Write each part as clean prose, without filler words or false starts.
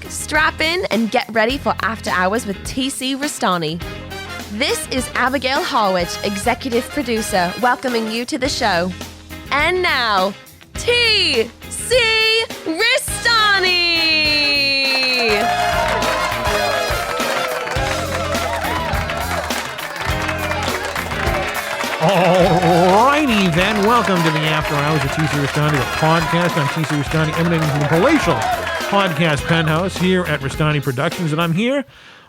strap in and get ready for After Hours with TC Restani. This is Abigail Harwich, executive producer, welcoming you to the show. And now, TC Restani! Alrighty then, welcome to the After Hours of TC Restani, the podcast. I'm TC Restani, emanating from the palatial podcast penthouse here at Restani Productions, and I'm here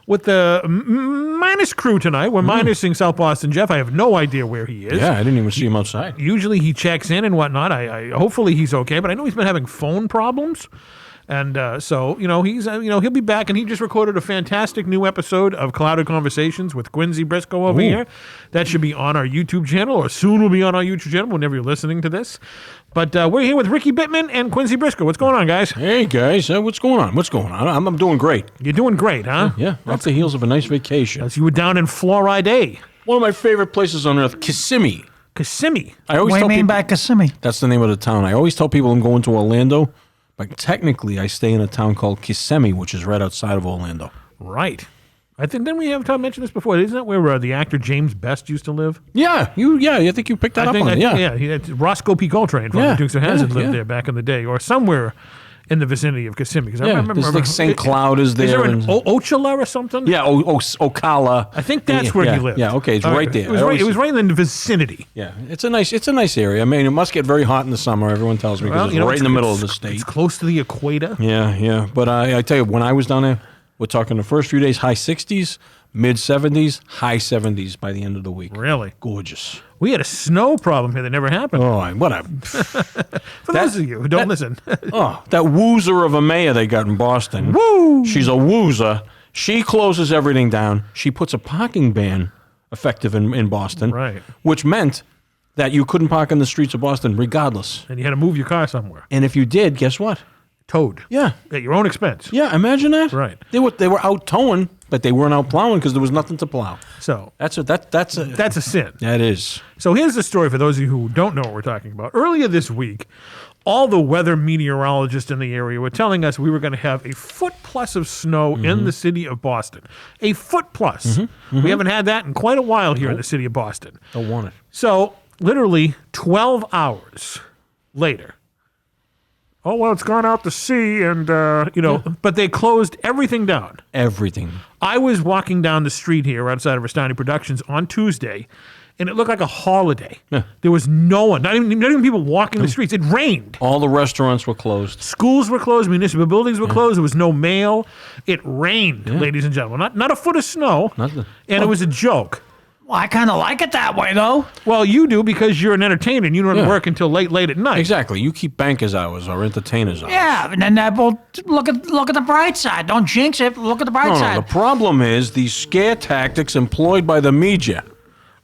with the minus crew tonight. We're minusing South Boston Jeff. I have no idea where he is. Yeah, I didn't even see him outside. Usually he checks in and whatnot. I hopefully he's okay, but I know he's been having phone problems. And so, he's, he'll be back, and he just recorded a fantastic new episode of Clouded Conversations with Quincy Briscoe over here. That should be on our YouTube channel, or soon will be on our YouTube channel whenever you're listening to this. But we're here with Ricky Bittman and Quincy Briscoe. What's going on, guys? Hey, guys. What's going on? I'm doing great. You're doing great, huh? Yeah, off the heels of a nice vacation. So you were down in Florida. One of my favorite places on earth, Kissimmee. Kissimmee? I always What do tell you mean people by Kissimmee? that's the name of the town. I always tell people I'm going to Orlando, but technically I stay in a town called Kissimmee, which is right outside of Orlando. Right. I think, didn't we have time to mention this before? Isn't that where the actor James Best used to live? Yeah, I think you picked that up on it. Yeah, Roscoe P. Coltrane from the Dukes of Hazzard lived there back in the day, or somewhere in the vicinity of Kissimmee. Because I remember, there's like St. Cloud is there. Is there an Ocala or something? Yeah, Ocala. I think that's where he lived. Yeah, okay, it's right there. It was right in the vicinity. Yeah, it's a nice area. I mean, it must get very hot in the summer. Everyone tells me because it's right in the middle of the state. It's close to the equator. Yeah. But I tell you, when I was down there, we're talking the first few days, high 60s, mid 70s, high 70s by the end of the week. Really? Gorgeous. We had a snow problem here that never happened. Oh, whatever. For those of you who don't listen. That woozer of a mayor they got in Boston. Woo! She's a woozer. She closes everything down. She puts a parking ban effective in Boston. Right. Which meant that you couldn't park in the streets of Boston regardless. And you had to move your car somewhere. And if you did, guess what? Towed. Yeah. At your own expense. Yeah, imagine that. Right. They were out towing, but they weren't out plowing because there was nothing to plow. So That's a sin. That is. So here's the story for those of you who don't know what we're talking about. Earlier this week, all the weather meteorologists in the area were telling us we were going to have a foot plus of snow in the city of Boston. A foot plus. We haven't had that in quite a while here in the city of Boston. Don't want it. So literally 12 hours later, oh, well, it's gone out to sea, and, but they closed everything down. Everything. I was walking down the street here outside of Restani Productions on Tuesday, and it looked like a holiday. Yeah. There was no one, not even people walking the streets. It rained. All the restaurants were closed. Schools were closed. Municipal buildings were closed. There was no mail. It rained, ladies and gentlemen. Not a foot of snow. Nothing. And it was a joke. Well, I kind of like it that way, though. Well, you do because you're an entertainer and you don't work until late at night. Exactly. You keep bankers' hours or entertainers' hours. Yeah, and then well, look at the bright side. Don't jinx it. Look at the bright No, side. the problem is these scare tactics employed by the media.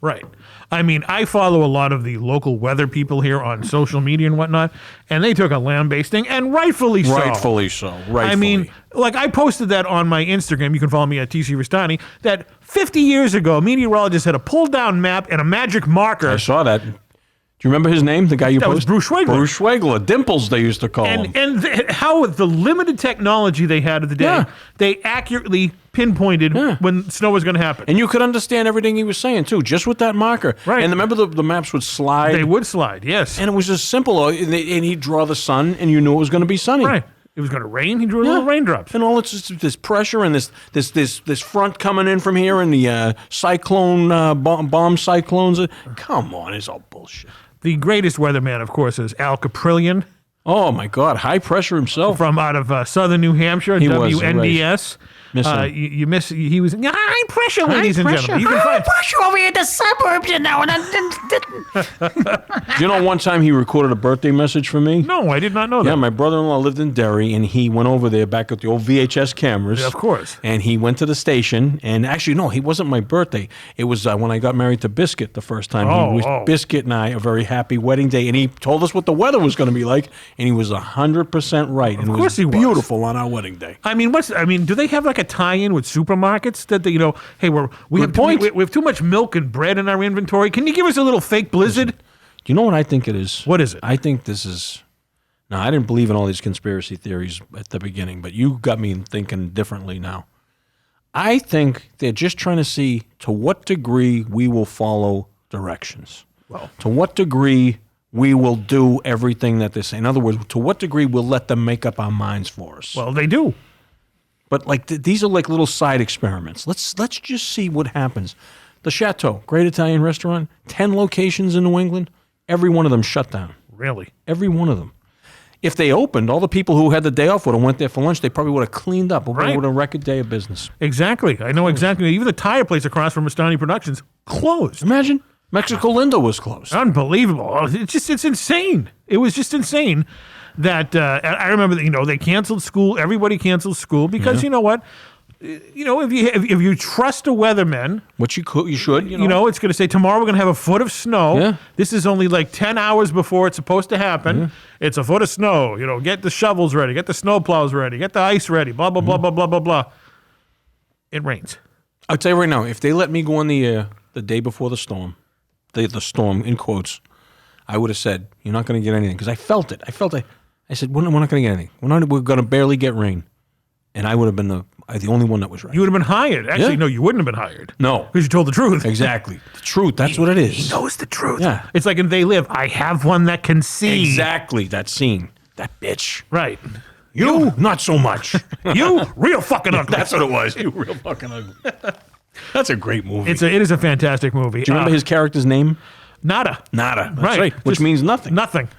Right. I mean, I follow a lot of the local weather people here on social media and whatnot, and they took a lambasting, and rightfully so. Rightfully so. Rightfully. I mean, like I posted that on my Instagram. You can follow me at TC Restani. That 50 years ago, meteorologists had a pull-down map and a magic marker. I saw that. Do you remember his name? The guy you posted? That was Bruce Schwegler. Bruce Schwegler. Dimples, they used to call him. And how with the limited technology they had of the day, they accurately pinpointed when snow was going to happen. And you could understand everything he was saying, too, just with that marker. Right. And remember the maps would slide? They would slide, yes. And it was just simple. And he'd draw the sun, and you knew it was going to be sunny. Right. It was going to rain. He drew little raindrops. And all it's just this pressure and this front coming in from here and the cyclone, bomb cyclones. Come on, it's all bullshit. The greatest weatherman, of course, is Al Caprillion. Oh, my God. High pressure himself. From out of southern New Hampshire, He was, WNDS. Miss him. You miss. He was high pressure, ladies and gentlemen. You can High find. pressure over here in the suburbs, you know, and Do you know one time he recorded a birthday message for me? No, I did not know that. Yeah, my brother-in-law lived in Derry, and he went over there back at the old VHS cameras. Yeah, of course. And he went to the station, and actually, no, it wasn't my birthday. It was when I got married to Biscuit the first time. Biscuit and I, a very happy wedding day, and he told us what the weather was going to be like, and he was 100% right. And Of course he was. Beautiful on our wedding day. I mean, do they have like a tie-in with supermarkets that they, hey, we have too much milk and bread in our inventory. Can you give us a little fake Blizzard? Do you know what I think it is? What is it? I think this is Now, I didn't believe in all these conspiracy theories at the beginning, but you got me thinking differently now. I think they're just trying to see to what degree we will follow directions. Well, to what degree we will do everything that they say. In other words, to what degree we'll let them make up our minds for us. well, they do. But like these are like little side experiments. Let's just see what happens. The Chateau, great Italian restaurant, 10 locations in New England, every one of them shut down. Really? Every one of them. If they opened, all the people who had the day off would have went there for lunch. They probably would have cleaned up. Right. Would have a record day of business. Exactly. I know exactly. Even the tire place across from Restani Productions closed. Imagine Mexico Linda was closed. Unbelievable. It's insane. It was just insane that I remember that, they canceled school. Everybody canceled school because you know what? If you trust a weatherman, Which you should. it's going to say tomorrow we're going to have a foot of snow. Yeah. This is only like 10 hours before it's supposed to happen. Yeah. It's a foot of snow. Get the shovels ready, get the snow plows ready, get the ice ready, blah, blah, blah, blah, blah, blah, blah. It rains. I'll tell you right now, if they let me go on the air the day before the storm, the storm in quotes, I would have said, you're not going to get anything. Because I felt it. I said, we're not going to get anything. We're going to barely get rain. And I would have been the only one that was right. You would have been hired. Actually, Yeah. no, you wouldn't have been hired. No. Because you told the truth. Exactly. The truth. That's what it is. He knows the truth. Yeah. It's like in They Live. I have one that can see. Exactly. That scene. That bitch. Right. You, not so much. You, real fucking ugly. That's what it was. You real fucking ugly. That's a great movie. It is a fantastic movie. Do you remember his character's name? Nada. Nada. That's Right. right. Which Just means nothing. Nothing.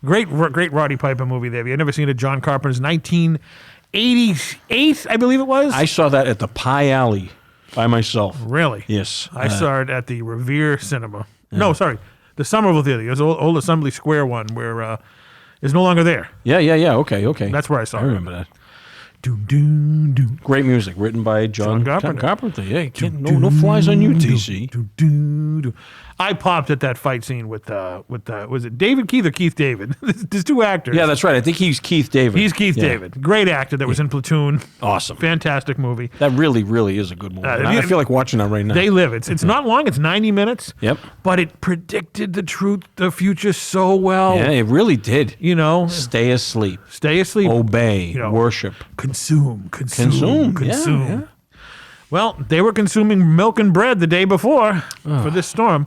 Great Roddy Piper movie there. Have you never seen it? John Carpenter's 1988, I believe it was? I saw that at the Pie Alley by myself. Really? Yes. I saw it at the Revere Cinema. No, sorry. The Somerville Theater. It was old Assembly Square one where it's no longer there. Yeah. Okay. That's where I saw it. I remember that. Doom, doom, doom. Great music written by John Carpenter. Carpenter. Yeah, no flies on you, TC. Doom, doom, doom. I popped at that fight scene with was it David Keith or Keith David? There's two actors. Yeah, that's right. I think he's Keith David. He's Keith Yeah. David. Great actor that was in Platoon. Awesome. Fantastic movie. That really, really is a good movie. if I you- feel like watching that right now. They Live. It's not long. It's 90 minutes. Yep. But it predicted the future so well. Yeah, it really did. Stay Stay asleep, asleep. obey, worship. Consume. Yeah. Well, they were consuming milk and bread the day before for this storm.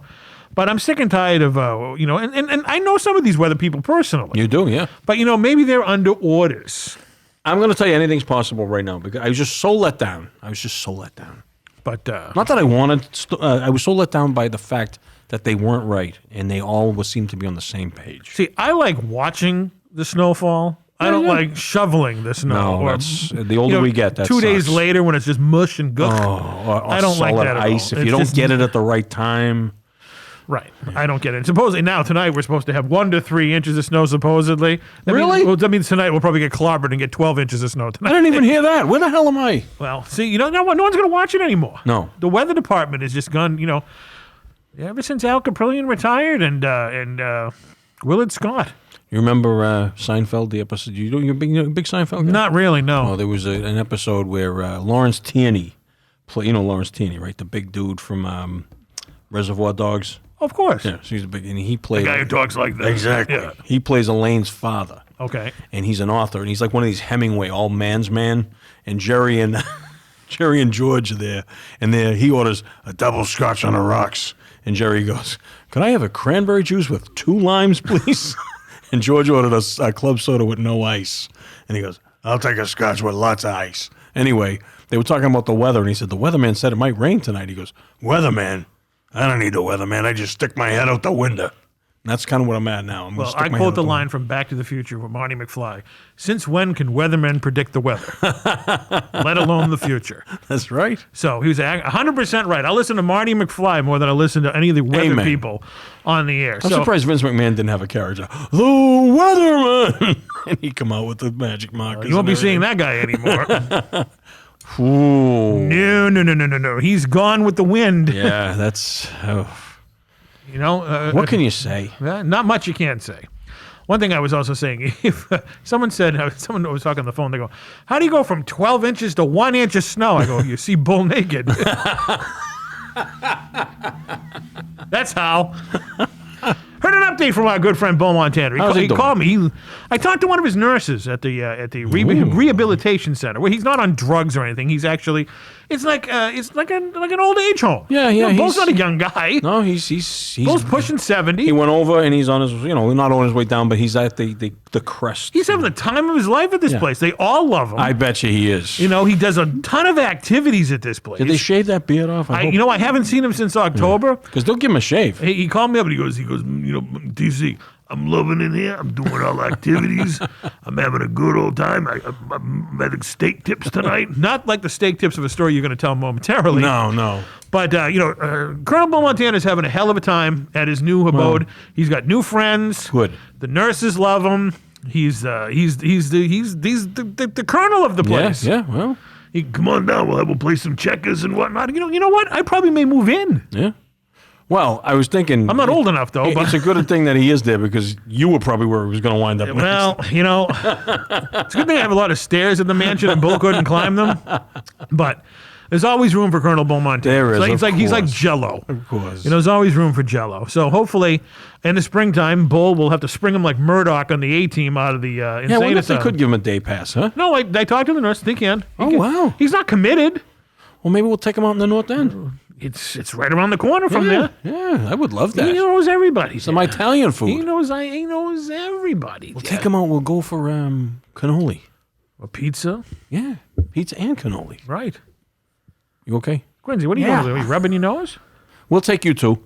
But I'm sick and tired of, and I know some of these weather people personally. You do, yeah. But, maybe they're under orders. I'm going to tell you anything's possible right now because I was just so let down. But Not that I wanted. I was so let down by the fact that they weren't right and they all seemed to be on the same page. see, I like watching the snowfall. I don't like shoveling the snow. No, that's the older we get. That 2 days sucks. later when it's just mush and gook. Or I don't like solid that at ice. all. If you It's don't just- get it at the right time. Right. I don't get it. Supposedly now, tonight, we're supposed to have 1 to 3 inches of snow, supposedly. Really? That means tonight we'll probably get clobbered and get 12 inches of snow I tonight. didn't even hear that. Where the hell am I? Well, see, no one's going to watch it anymore. No. The weather department has just gone, ever since Al Caprillion retired and Willard Scott. You remember Seinfeld, the episode? You're a big Seinfeld guy? Not really, no. Oh, there was an episode where Lawrence Tierney, Lawrence Tierney, right? The big dude from Reservoir Dogs. Of course. Yeah, so he's a big, and he played. Guy who talks like that. Exactly. Yeah. He plays Elaine's father. Okay. And he's an author, and he's like one of these Hemingway all man's man. And Jerry and George are there, and he orders a double scotch on the rocks, and Jerry goes, "Can I have a cranberry juice with 2 limes, please?" And George ordered a club soda with no ice, and he goes, "I'll take a scotch with lots of ice." Anyway, they were talking about the weather, and he said the weatherman said it might rain tonight. He goes, "Weatherman? I don't need the weatherman. I just stick my head out the window." And that's kind of what I'm at now. Well, I quote the line from Back to the Future with Marty McFly. Since when can weathermen predict the weather? Let alone the future. That's right. So he was 100% right. I listen to Marty McFly more than I listen to any of the weather Amen. people on the air. I'm surprised Vince McMahon didn't have a character. The weatherman! And he'd come out with the magic markers. You won't be seeing that guy anymore. Ooh. No. He's gone with the wind. Yeah, that's... Oh. What What can you say? Not much you can't say. One thing I was also saying, if someone was talking on the phone, they go, "How do you go from 12 inches to 1 inch of snow?" I go, "You see bull naked." That's how. Heard an update from our good friend Bo Montana. He called me. I talked to one of his nurses at the rehabilitation center, where he's not on drugs or anything. He's actually, it's like an old age home. Yeah. Bo's not a young guy. No, he's Bo's pushing 70. He went over and he's on his, not on his way down, but he's at the crest. He's having the time of his life at this place. They all love him. I bet you he is. He does a ton of activities at this place. Did they shave that beard off? I haven't seen him since October. Because they'll give him a shave. He called me up and he goes, DC, I'm loving it here. I'm doing all activities. I'm having a good old time. I'm having steak tips tonight. Not like the steak tips of a story you're going to tell momentarily. No. But, Colonel Bo Montana is having a hell of a time at his new abode. He's got new friends. Good. The nurses love him. He's the colonel of the place. Yeah, well. He come on down. We'll play some checkers and whatnot. You know what? I probably may move in. Yeah. Well, I was thinking... I'm not old enough, though. But it's a good thing that he is there because you were probably where he was going to wind up next. Well, it's a good thing I have a lot of stairs in the mansion and Bo couldn't climb them. But there's always room for Colonel Bo Montana. There is, he's like Jell-O. Of course. There's always room for Jell-O. So hopefully, in the springtime, Bull will have to spring him like Murdoch on the A-team out of the insane Yeah, I wonder if they asylum. could give him a day pass, huh? No, I talked to the nurse. They can. Wow. He's not committed. Well, maybe we'll take him out in the North End. It's right around the corner from there. Yeah, I would love that. He knows everybody. Some Italian food. He knows everybody. We'll take him out. We'll go for cannoli. A pizza. Yeah, pizza and cannoli. Right. You okay? Quincy, what are you Yeah. doing? Are you rubbing your nose? We'll take you too.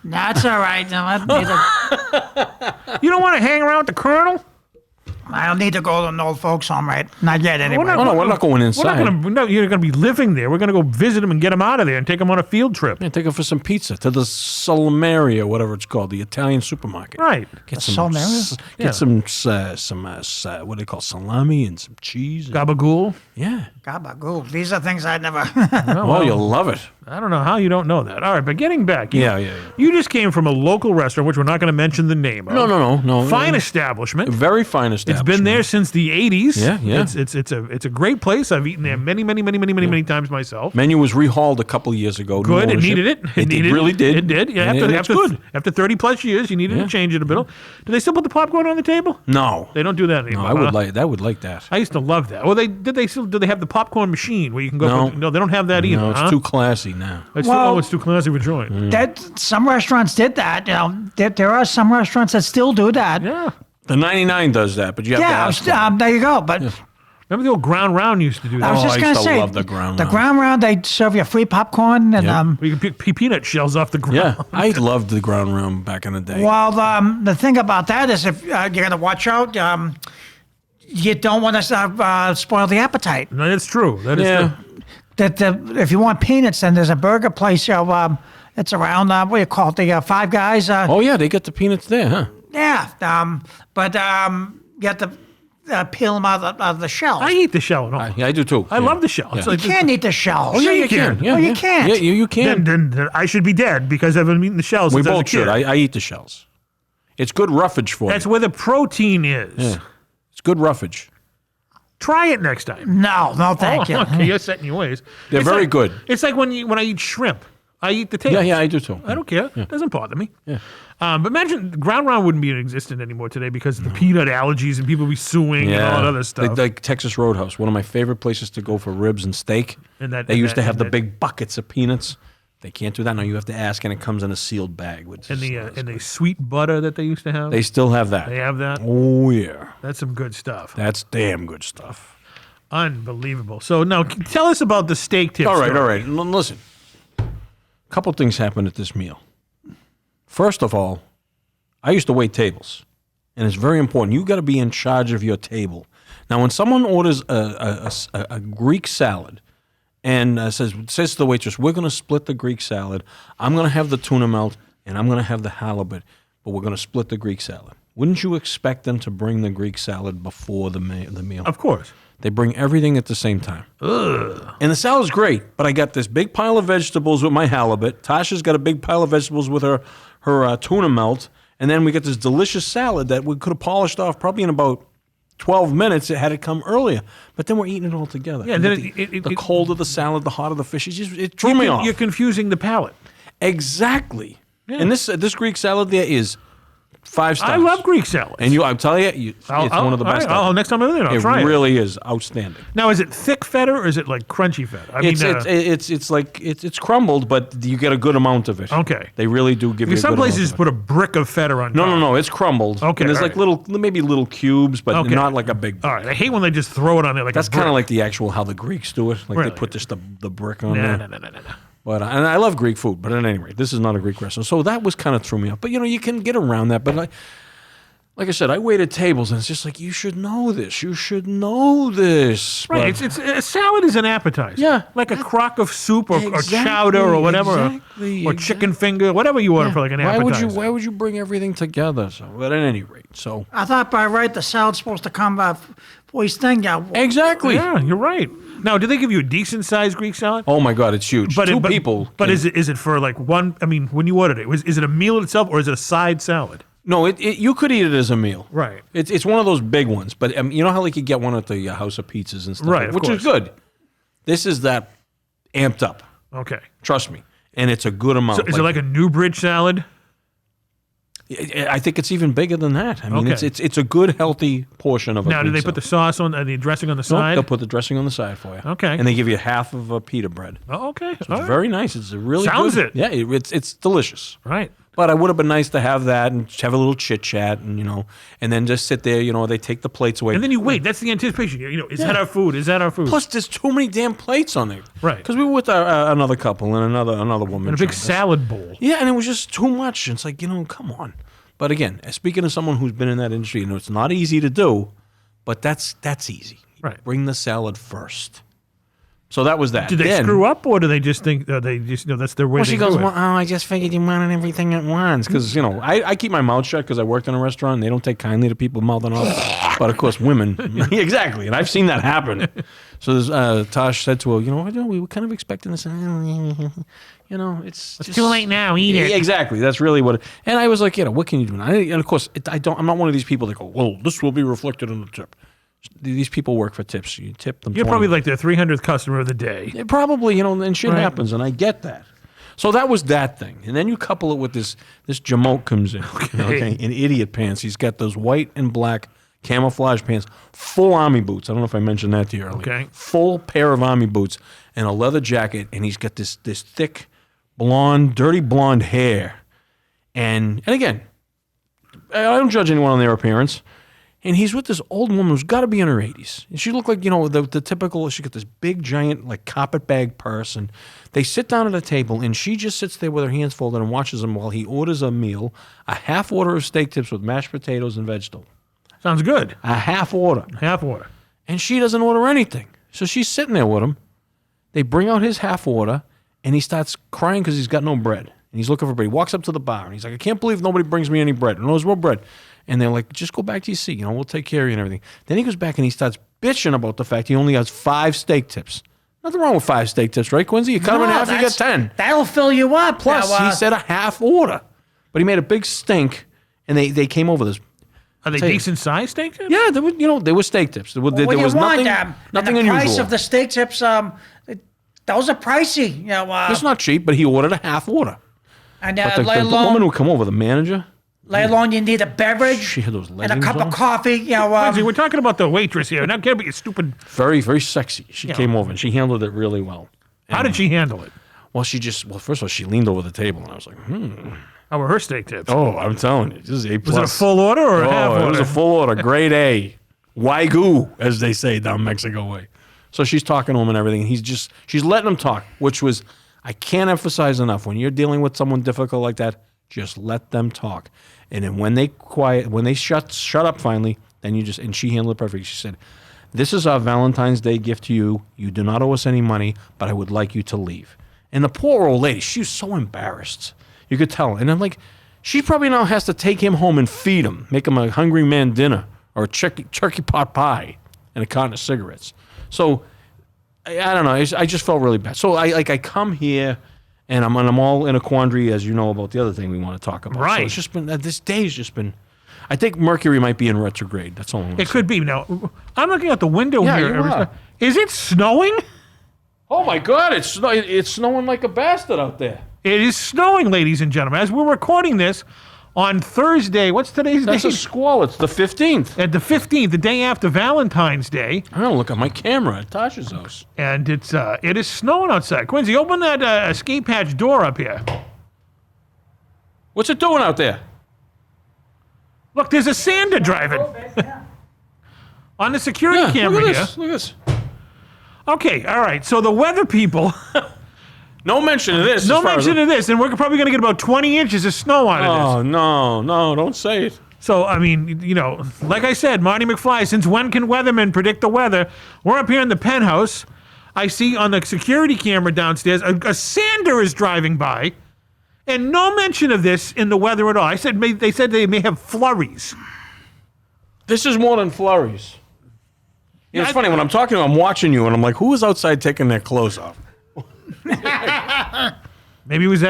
That's all right. No, You don't want to hang around with the colonel? I don't need to go to an old folks' home, right? Not yet, anyway. We're not going inside. You're going to be living there. We're going to go visit him and get him out of there and take him on a field trip. Yeah, take him for some pizza to the Salameria, whatever it's called, the Italian supermarket. Right. Get Salameria? Get some what do they call salami and some cheese. Gabagool. Yeah. Gabagool. These are things I'd never... Oh, you'll love it. I don't know how you don't know that. All right, but getting back. Yeah. You just came from a local restaurant, which we're not going to mention the name of. No. Fine establishment. Very fine establishment. It's been there since the 80s. Yeah. It's a great place. I've eaten there many times myself. Menu was rehauled a couple of years ago. Good. It needed it. It really did. It did. Yeah. After 30 plus years, you needed to change it a bit. Do they still put the popcorn on the table? No. They don't do that anymore. No, I would like that. I used to love that. Well, do they have the popcorn machine where you can go? No. No, they don't have that either. No, it's too classy now. It's too classy for joint. Some restaurants did that. There are some restaurants that still do that. Yeah. The 99 does that, but you have to ask them. There you go. But Remember the old Ground Round used to do that? I was just I going to used to say, love the Ground the Round. Ground Round, they serve you free popcorn. And Where you can pick peanut shells off the ground. Yeah, I loved the ground room back in the day. well, the thing about that is if you're going to watch out, you don't want to spoil the appetite. No, that's true. That is true. That if you want peanuts, then there's a burger place. It's around what do you call it? The Five Guys. Oh yeah, they get the peanuts there, huh? Yeah. But you have to peel them out of the shells. I eat the shell and all. Yeah, I do too. I love the shell. Yeah. It's You like, can't eat the shells. Oh, yeah, you can. Yeah, you can't. Yeah, you can. then I should be dead because I've been eating the shells We since I was a both should. kid. I eat the shells. It's good roughage for That's you. where the protein is. Yeah. It's good roughage. Try it next time. No, thank you. Okay, you're setting your ways. They're It's very like- good. It's like when I eat shrimp. I eat the tail. Yeah, I do too. I don't care. It doesn't bother me. Yeah. But imagine Ground Round wouldn't be existent anymore today because of the peanut allergies and people be suing and all that other stuff. Like Texas Roadhouse, one of my favorite places to go for ribs and steak. They used to have the big buckets of peanuts. They can't do that now. You have to ask, and it comes in a sealed bag. Which and is the sweet butter that they used to have. They still have that. They have that. Oh yeah, That's some good stuff. that's damn good stuff. Unbelievable. So now tell us about the steak tips. All right. Listen, a couple things happened at this meal. First of all, I used to wait tables, and it's very important. You got to be in charge of your table. Now, when someone orders a Greek salad and says to the waitress, "We're going to split the Greek salad. I'm going to have the tuna melt, and I'm going to have the halibut, but we're going to split the Greek salad." Wouldn't you expect them to bring the Greek salad before the meal? Of course. They bring everything at the same time. Ugh. And the salad's great, but I got this big pile of vegetables with my halibut. Tasha's got a big pile of vegetables with her tuna melt. And then we got this delicious salad that we could have polished off probably in about 12 minutes. It had it come earlier. But then we're eating it all together. Yeah, then the colder the salad, the hotter the fish. It threw me off. You're confusing the palate. Exactly. And this Greek salad there is 5 stars. I love Greek salads. And I'm telling you, it's one of the best. Next time I'm in there, I'll try it. It really is outstanding. Now, is it thick feta or is it like crunchy feta? It's crumbled, but you get a good amount of it. Okay. They really do give you a good some amount places of it. put a brick of feta on top. No, it's crumbled. Okay, And there's like maybe little cubes, but not like a big. All right, I hate when they just throw it on there like That's a brick. kind of like the actual how the Greeks do it. Like Really? they put just the brick on there. No. But and I love Greek food, but at any rate, this is not a Greek restaurant. So that was kind of threw me off. But you can get around that. But like I said, I waited tables, and it's just like, you should know this. You should know this. Right, But it's a salad is an appetizer. Yeah. Like a crock of soup or Exactly, chowder or whatever. exactly, or chicken finger, whatever you order for like an appetizer. Why would you bring everything together? So, but at any rate, so I thought by right the salad's supposed to come for his thing. exactly. Yeah, you're right. Now, do they give you a decent sized Greek salad? Oh my God, it's huge. Two people. But is it for like one? I mean, when you ordered it, is it a meal itself or is it a side salad? No, you could eat it as a meal. Right. It's one of those big ones. But you know how like you get one at the House of Pizzas and stuff, Right, of which course. is good. This is that amped up. Okay. Trust me, and it's a good amount. So is it like a Newbridge salad? I think it's even bigger than that. I mean, Okay. it's a good, healthy portion of a Now, do Greek they put the salad. sauce on the dressing on the Nope, side? they'll put the dressing on the side for you. Okay. And they give you half of a pita bread. Oh, okay. It's very nice. It's a really Sounds good. it. Yeah, it's delicious. Right. But it would have been nice to have that and have a little chit chat and and then just sit there. They take the plates away. And then you wait. That's the anticipation. Is that our food? Is that our food? Plus, there's too many damn plates on there. Right. Because we were with another couple and another woman. and a big joined us. salad bowl. Yeah, and it was just too much. It's like, come on. But again, speaking of someone who's been in that industry, it's not easy to do, but that's easy. Right. Bring the salad first. So that was that. Did they screw up, or do they just think they just that's their way? Well, they she do goes, it? well, I just figured you wanted everything at once. Because, I keep my mouth shut because I worked in a restaurant and they don't take kindly to people mouthing off. But, of course, women. Exactly. And I've seen that happen. So Tosh said to her, we were kind of expecting this. It's too late now. Eat it. Exactly. That's really what. And I was like, what can you do? And of course, I'm not one of these people that go, well, this will be reflected in the tip. These people work for tips. You tip them. You're 20. probably like their 300th customer of the day. Probably, and shit Right. happens, and I get that. So that was that thing. And then you couple it with this jamoke comes in, in idiot pants. He's got those white and black camouflage pants, full army boots. I don't know if I mentioned that to you earlier. Okay. Full pair of army boots and a leather jacket, and he's got this thick, dirty blonde hair. And again, I don't judge anyone on their appearance. And he's with this old woman who's got to be in her 80s. And she looked like, the typical, she got this big, giant, like, carpet bag purse. And they sit down at a table, and she just sits there with her hands folded and watches him while he orders a meal, a half order of steak tips with mashed potatoes and vegetable. Sounds good. A half order. Half order. And she doesn't order anything. So she's sitting there with him. They bring out his half order, and he starts crying because he's got no bread. And he's looking for bread. He walks up to the bar, and he's like, I can't believe nobody brings me any bread. No, there's no bread. And they're like, just go back to your seat. We'll take care of you and everything. Then he goes back and he starts bitching about the fact he only has 5 steak tips. Nothing wrong with 5 steak tips, right, Quincy? You cut them in half, you get 10. That'll fill you up. Plus, Now, he said a half order. But he made a big stink, and they came over this. Are they Tell you. decent sized steak tips? Yeah, there were steak tips. There was what you nothing, want, nothing and the unusual. price of the steak tips, those are pricey. It's not cheap, but he ordered a half order. And But let the woman who come over, the manager, let alone you need a beverage she had those and a leggings cup on. of coffee. Lindsay, we're talking about the waitress here. Not care about your stupid. Very, very sexy. She came over and she handled it really well. How did she handle it? Well, first of all, she leaned over the table and I was like, How were her steak tips? Oh, I'm telling you, this is A+. Was it a full order or a half order? It was a full order, grade A. Wagyu, as they say down Mexico way. So she's talking to him and everything. And she's letting him talk, which was, I can't emphasize enough. When you're dealing with someone difficult like that, just let them talk. And then when they shut up finally, then and she handled it perfectly. She said, this is our Valentine's Day gift to you. You do not owe us any money, but I would like you to leave. And the poor old lady, she was so embarrassed. You could tell. And I'm like, she probably now has to take him home and feed him, make him a hungry man dinner or a turkey pot pie and a carton of cigarettes. So I don't know. I just felt really bad. So I come here and I'm all in a quandary, as you know, about the other thing we want to talk about. Right. So it's just been, this day's just been, I think Mercury might be in retrograde. That's all I'm It could be. Now, I'm looking out the window Yeah, here. you are. Is it snowing? Oh my God, it's snowing like a bastard out there. It is snowing, ladies and gentlemen. As we're recording this On Thursday, what's today's That's date? a squall. It's the 15th. At the 15th, the day after Valentine's Day, I don't look at my camera at Tasha's house. and it is snowing outside. Quincy, open that escape hatch door up here. What's it doing out there? Look, there's a Sander driving on the security camera look at here. this. Look at this. Okay, all right. So the weather people, No mention of this. no mention of this, and we're probably going to get about 20 inches of snow out of this. Oh, no, don't say it. So, I mean, you know, like I said, Marty McFly, since when can weathermen predict the weather? We're up here in the penthouse. I see on the security camera downstairs, a Sander is driving by, and no mention of this in the weather at all. They said they may have flurries. This is more than flurries. You know, it's funny, when I'm talking to you, I'm watching you, and I'm like, who is outside taking their clothes off? Maybe it was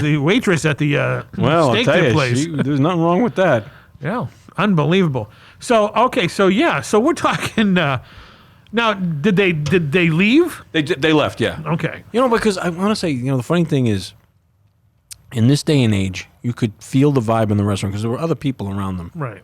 the waitress at the Well, I'll steak tell dip you, place. there's nothing wrong with that. Yeah, unbelievable. So, okay, so we're talking, now, did they leave? They left, yeah. Okay. You know, because I want to say, the funny thing is, in this day and age, you could feel the vibe in the restaurant because there were other people around them Right.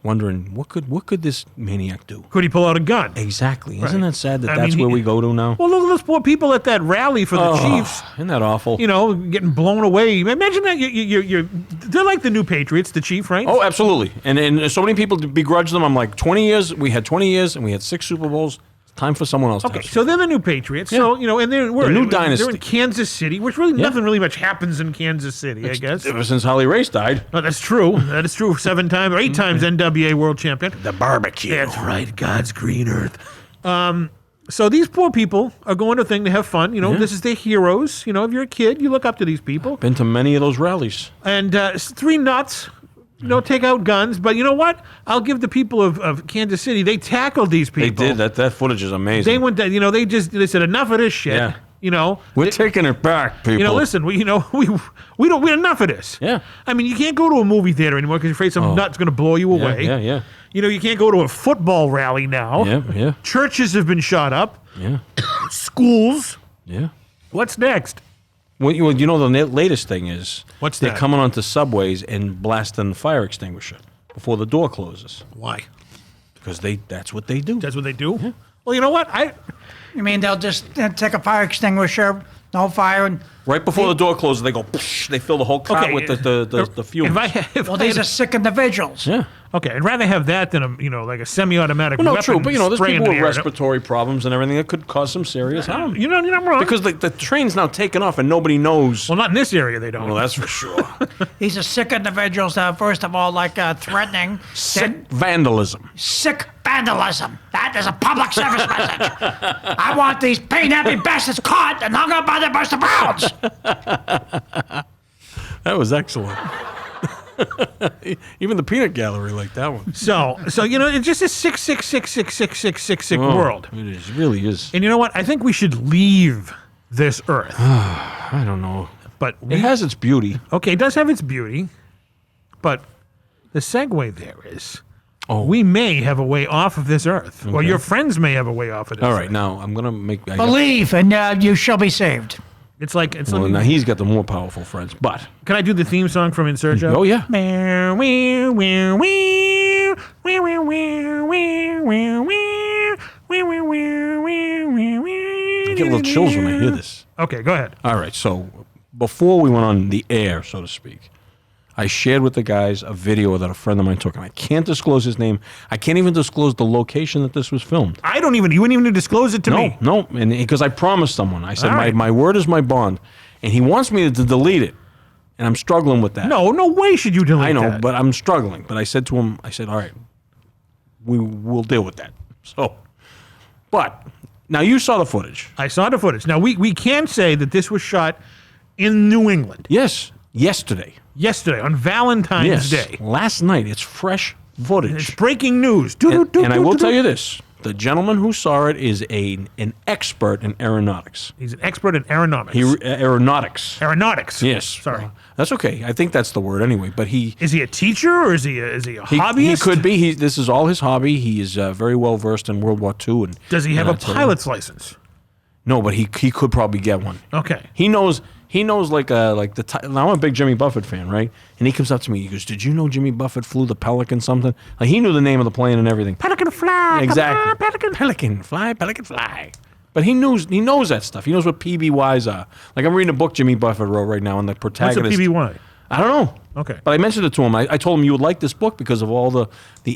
wondering, what could this maniac do? Could he pull out a gun? Exactly. Isn't Right. that sad that I that's mean, where we go to now? Well, look at those poor people at that rally for the Chiefs. Isn't that awful? You know, getting blown away. Imagine that they're like the new Patriots, the Chief, right? Oh, absolutely. And so many people begrudge them. I'm like, 20 years, we had 20 years, and we had 6 Super Bowls. It's time for someone else to Okay, have so they're the new Patriots. So, and they're The new dynasty. They're in Kansas City, which really nothing really much happens in Kansas City, I guess. Ever since Holly Race died. No, that's true. That is true. 7 times or 8 times NWA world champion. The barbecue. That's right, God's green earth. So these poor people are going to a thing to have fun. You know, this is their heroes. You know, if you're a kid, you look up to these people. Been to many of those rallies. And 3 nuts, take out guns. But you know what? I'll give the people of Kansas City, they tackled these They people. did. That footage is amazing. They went, they said, enough of this shit. Yeah. We're taking it back, people. Listen, we don't enough of this. Yeah. I mean, you can't go to a movie theater anymore because you're afraid some nut's going to blow you away. Yeah. You can't go to a football rally now. Yeah. Churches have been shot up. Yeah. Schools. Yeah. What's next? Well, the latest thing is What's they're that? coming onto subways and blasting the fire extinguisher before the door closes Why? because that's what they do. That's what they do? Well, you know what? You mean they'll just take a fire extinguisher, no fire, and Right before the door closes, they go. They fill the whole car Okay, with the fumes. If these I are sick individuals. Yeah. okay, I'd rather have that than a semi-automatic Well, no, weapon. true, but there's spraying people the with air. respiratory problems and everything that could cause some serious harm. You're not wrong. Because the train's now taken off and nobody knows. well, not in this area. They don't. Well, that's for sure. These are sick individuals, first of all, threatening. Sick vandalism. Sick vandalism. That is a public service message. I want these pain-happy bastards caught and hung up by the Buster Browns. That was excellent. Even the peanut gallery liked that one. So it's just a sick world. It is, really is. And you know what? I think we should leave this earth. I don't know. But It has its beauty. okay, it does have its beauty. But the segue there is, Oh. we may have a way off of this earth, or your friends may have a way off of this. All right, earth. now I'm gonna make. Believe, and you shall be saved. It's like Well, now he's got the more powerful friends, but Can I do the theme song from In Search of? oh yeah, I get little chills when I hear this. Okay, go ahead. All right, so before we went on the air, so to speak, I shared with the guys a video that a friend of mine took, and I can't disclose his name. I can't even disclose the location that this was filmed. You wouldn't even disclose it to me. No, and because I promised someone, I said All right. my word is my bond, and he wants me to delete it, and I'm struggling with that. No way should you delete I know, that. but I'm struggling. But I said to him, all right, we'll deal with that. So, but now you saw the footage. I saw the footage. Now, we can say that this was shot in New England Yes, yesterday. yesterday on Valentine's Yes, Day. last night. It's fresh footage. It's breaking news. And I will tell you this. The gentleman who saw it is an expert in aeronautics. He's an expert in aeronautics. Aeronautics. Aeronautics. Yes. Sorry. That's okay. I think that's the word anyway. But Is he a teacher or is he a hobbyist? He could be. This is all his hobby. He is very well versed in World War II. And Does he have and a pilot's license? No, but he could probably get one. Okay. He knows now I'm a big Jimmy Buffett fan, right? And he comes up to me, he goes, "Did you know Jimmy Buffett flew the Pelican something?" Like he knew the name of the plane and everything. Pelican fly. Exactly. Pelican fly. Pelican fly. But he knows that stuff. He knows what PBYs are. Like I'm reading a book Jimmy Buffett wrote right now, and the What's protagonist. a PBY? I don't know. Okay. But I mentioned it to him. I told him you would like this book because of all the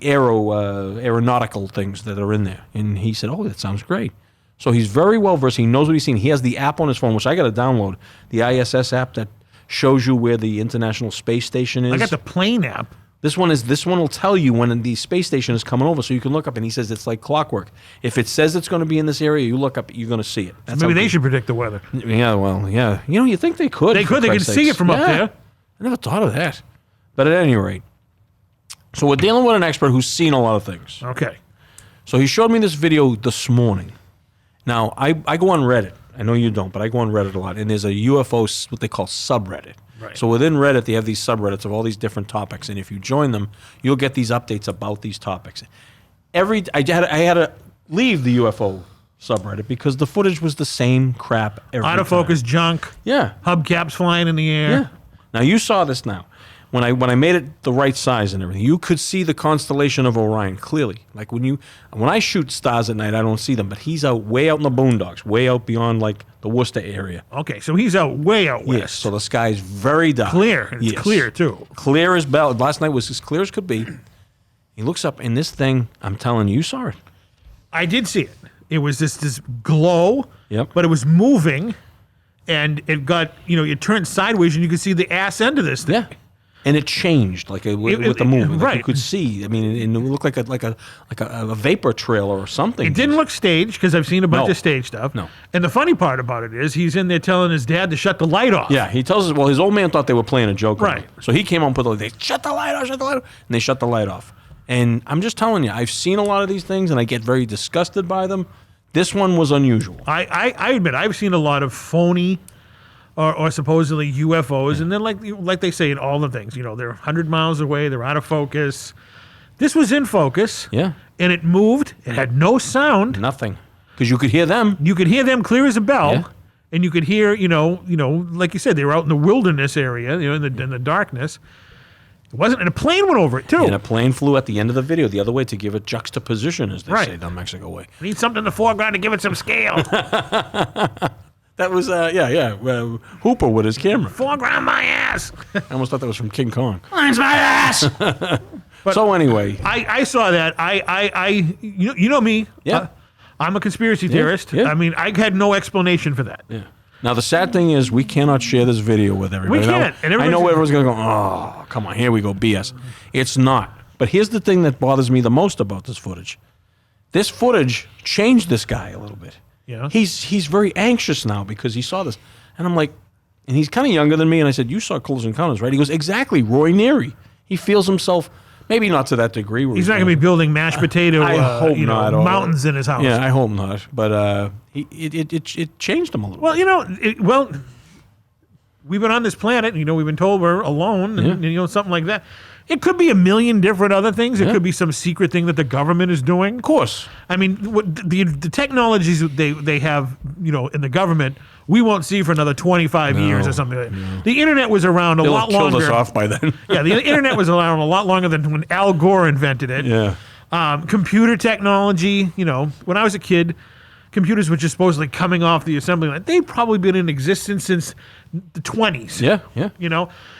aeronautical things that are in there. And he said, "Oh, that sounds great." So he's very well versed. He knows what he's seen. He has the app on his phone, which I got to download. The ISS app that shows you where the International Space Station is. I got the plane app. This one will tell you when the space station is coming over, so you can look up. And he says it's like clockwork. If it says it's going to be in this area, you look up, you're going to see it. That's Maybe they should predict the weather. Yeah, well, yeah. You think they could? They could. They can see it from up there. I never thought of that. But at any rate, so we're dealing with an expert who's seen a lot of things. Okay. So he showed me this video this morning. Now, I go on Reddit. I know you don't, but I go on Reddit a lot. And there's a UFO, what they call subreddit. Right. So within Reddit, they have these subreddits of all these different topics. And if you join them, you'll get these updates about these topics. I had to leave the UFO subreddit because the footage was the same crap every time. Autofocus junk. Yeah. Hubcaps flying in the air. Yeah. Now, you saw this now. When I made it the right size and everything, you could see the constellation of Orion clearly. Like when I shoot stars at night, I don't see them, but he's way out in the boondocks, way out beyond like the Worcester area. Okay, so he's way out west. Yes, so the sky is very dark. Clear. It's clear too. Clear as bell. Last night was as clear as could be. He looks up, and this thing, I'm telling you, saw it. I did see it. It was this glow, Yep. but it was moving, and it got, it turned sideways, and you could see the ass end of this thing. Yeah. And it changed with the movement. Like right. you could see. I mean, it looked like a vapor trail or something. It didn't look staged because I've seen a bunch of stage stuff. No. And the funny part about it is he's in there telling his dad to shut the light off. Yeah, he tells us. Well, his old man thought they were playing a joke. on Right. him. So he came on and they shut the light off, and they shut the light off. And I'm just telling you, I've seen a lot of these things, and I get very disgusted by them. This one was unusual. I admit I've seen a lot of phony or supposedly UFOs, and then like they say in all the things, they're 100 miles away, they're out of focus. This was in focus. Yeah. And it moved. It had no sound. Nothing, because you could hear them. You could hear them clear as a bell. Yeah. And you could hear, like you said, they were out in the wilderness area, in the darkness. It wasn't, and a plane went over it too. And a plane flew at the end of the video the other way to give it juxtaposition, as they say down Mexico way. Need something in the foreground to give it some scale. That was, Hooper with his camera. Foreground my ass. I almost thought that was from King Kong. Mine's my ass. So anyway. I saw that. You know me. Yeah. I'm a conspiracy theorist. yeah. I mean, I had no explanation for that. Yeah. Now, the sad thing is we cannot share this video with everybody. We can't. And I know everyone's going to go, oh, come on, here we go, BS. It's not. But here's the thing that bothers me the most about this footage. This footage changed this guy a little bit. Yeah. He's very anxious now because he saw this. And I'm like, and he's kind of younger than me. And I said, you saw Close Encounters, right? He goes, exactly, Roy Neary. He feels himself, maybe not to that degree. He's not going to be building mashed potato I hope not, mountains in his house. Yeah, I hope not. But it changed him a little bit. We've been on this planet, we've been told we're alone, and something like that. It could be a million different other things. It could be some secret thing that the government is doing. Of course. I mean, the technologies they have, in the government, we won't see for another 25 years or something like that. No. The internet was around a lot longer. Killed us off by then. Yeah, the internet was around a lot longer than when Al Gore invented it. Yeah. Computer technology, when I was a kid, computers were just supposedly coming off the assembly line. They've probably been in existence since the 20s. Yeah, yeah.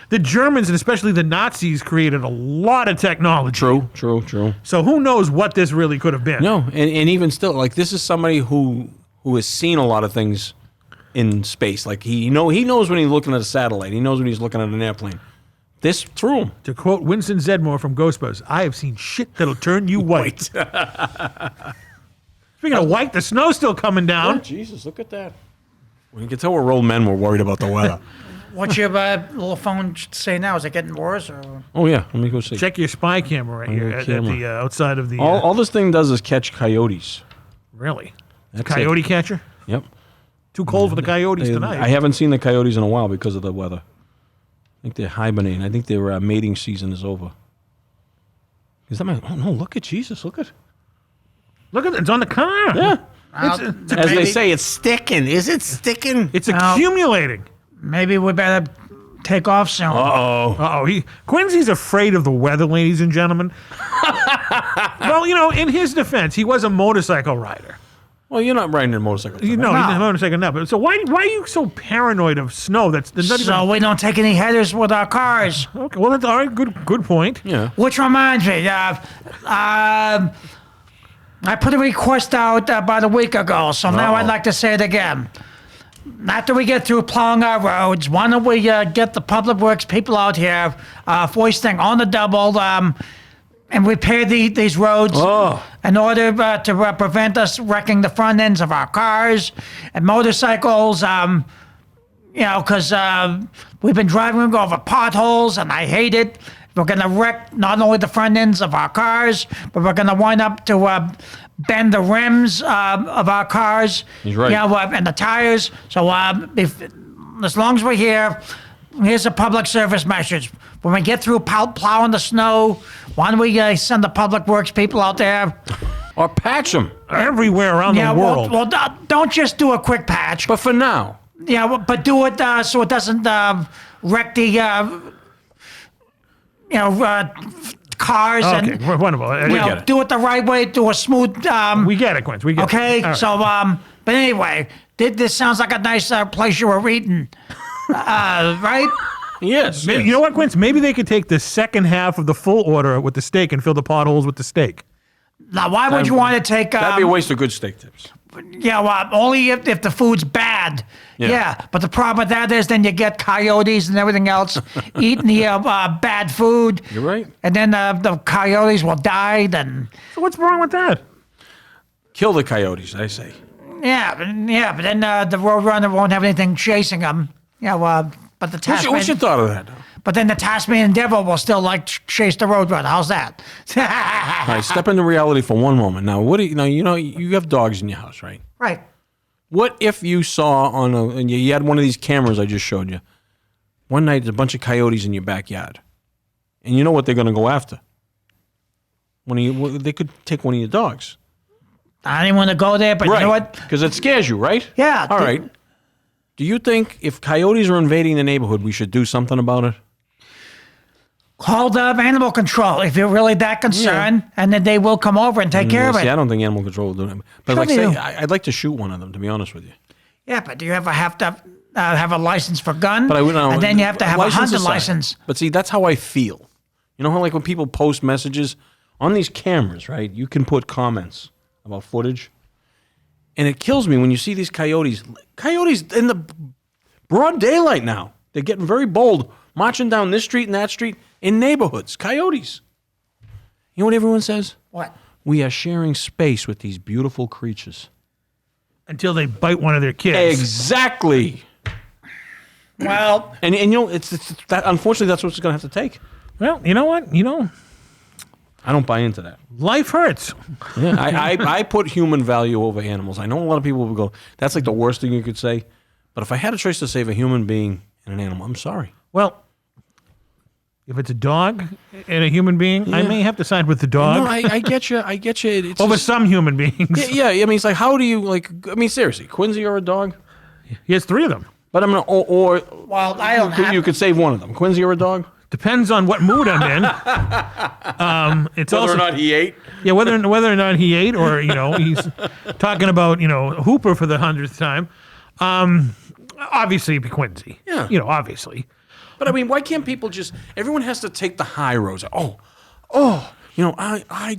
The Germans and especially the Nazis created a lot of technology. True. So who knows what this really could have been? No, and even still, like this is somebody who has seen a lot of things in space. Like he knows when he's looking at a satellite. He knows when he's looking at an airplane. This threw him. To quote Winston Zedmore from Ghostbusters, I have seen shit that'll turn you white. Speaking of white, the snow's still coming down. Oh, Jesus, look at that. We can tell we're old men. We're worried about the weather. What's your little phone say now? Is it getting worse? Or? Oh, yeah. Let me go see. Check your spy camera right here at the outside of the... All this thing does is catch coyotes. Really? That's coyote catcher? Yep. Too cold for the coyotes tonight. I haven't seen the coyotes in a while because of the weather. I think they're hibernating. I think their mating season is over. Is that my... Oh, no, look at Jesus. Look at it's on the car. Yeah. As they say, it's sticking. Is it sticking? It's accumulating. Maybe we better take off soon. Quincy's afraid of the weather, ladies and gentlemen. Well, in his defense, he was a motorcycle rider. Well, you're not riding a motorcycle. He's not a motorcycle now. But so why are you so paranoid of snow? That's not so we don't take any headers with our cars. Okay, well, that's all right. Good point. Yeah. Which reminds me, I put a request out about a week ago, so now I'd like to say it again. After we get through plowing our roads, why don't we get the public works people out here foisting on the double and repair these roads in order to prevent us wrecking the front ends of our cars and motorcycles. Because we've been driving over potholes, and I hate it. We're going to wreck not only the front ends of our cars, but we're going to wind up to bend the rims of our cars. He's right. And the tires. So as long as we're here, here's a public service message. When we get through plowing the snow, why don't we send the public works people out there? Or patch them. Everywhere around the world. Well, don't just do a quick patch. But for now. Yeah, but do it so it doesn't wreck the cars. Okay, And wonderful. get it. do it the right way. Do a smooth. We get it, Quince. We get Okay, it. All right. so but anyway, this sounds like a nice place you were eating, right? Yes. Maybe, you know what, Quince? Maybe they could take the second half of the full order with the steak and fill the potholes with the steak. Now, why would you want to take? That'd be a waste of good steak tips. Yeah, well, only if the food's bad. Yeah, but the problem with that is then you get coyotes and everything else eating the bad food. You're right. And then the coyotes will die. Then So what's wrong with that? Kill the coyotes, I say. but then the roadrunner won't have anything chasing them. Yeah, well, but the What's your thought of that? But then the Tasmanian devil will still chase the roadrunner. How's that? All right, step into reality for one moment. Now, what do you have dogs in your house, right? Right. What if you saw and you had one of these cameras I just showed you? One night, there's a bunch of coyotes in your backyard, and you know what they're going to go after? They could take one of your dogs. I didn't want to go there, but you know what? Because it scares you, right? Yeah. All right. Do you think if coyotes are invading the neighborhood, we should do something about it? Call the animal control if you're really that concerned, and then they will come over and take care of it. See, I don't think animal control will do that. But Sure they do. I'd like to shoot one of them, to be honest with you. Yeah, but do you ever have to have a license for gun? But I would and then you have to have a hunting aside. license. But see, that's how I feel. You know how like when people post messages on these cameras, right? You can put comments about footage. And it kills me when you see these coyotes. Coyotes in the broad daylight now. They're getting very bold, marching down this street and that street in neighborhoods. Coyotes. You know what everyone says? What? We are sharing space with these beautiful creatures. Until they bite one of their kids. Exactly. Well, And it's that. Unfortunately, that's what it's going to have to take. Well, you know what? I don't buy into that. Life hurts. Yeah, I put human value over animals. I know a lot of people will go, that's like the worst thing you could say. But if I had a choice to save a human being and an animal, I'm sorry. Well, if it's a dog and a human being, I may have to side with the dog No, I get you. I get you. It's over just- some human beings. yeah, I mean, it's like, how do you, seriously, Quincy or a dog? He has 3 of them. But I'm going to, or well, I don't have. you could save one of them. Quincy or a dog? Depends on what mood I'm in. It's also not he ate. yeah, whether or not he ate or he's talking about Hooper for the 100th time. Obviously, it'd be Quincy. Yeah. Obviously. But I mean, why can't people just, everyone has to take the high roads. I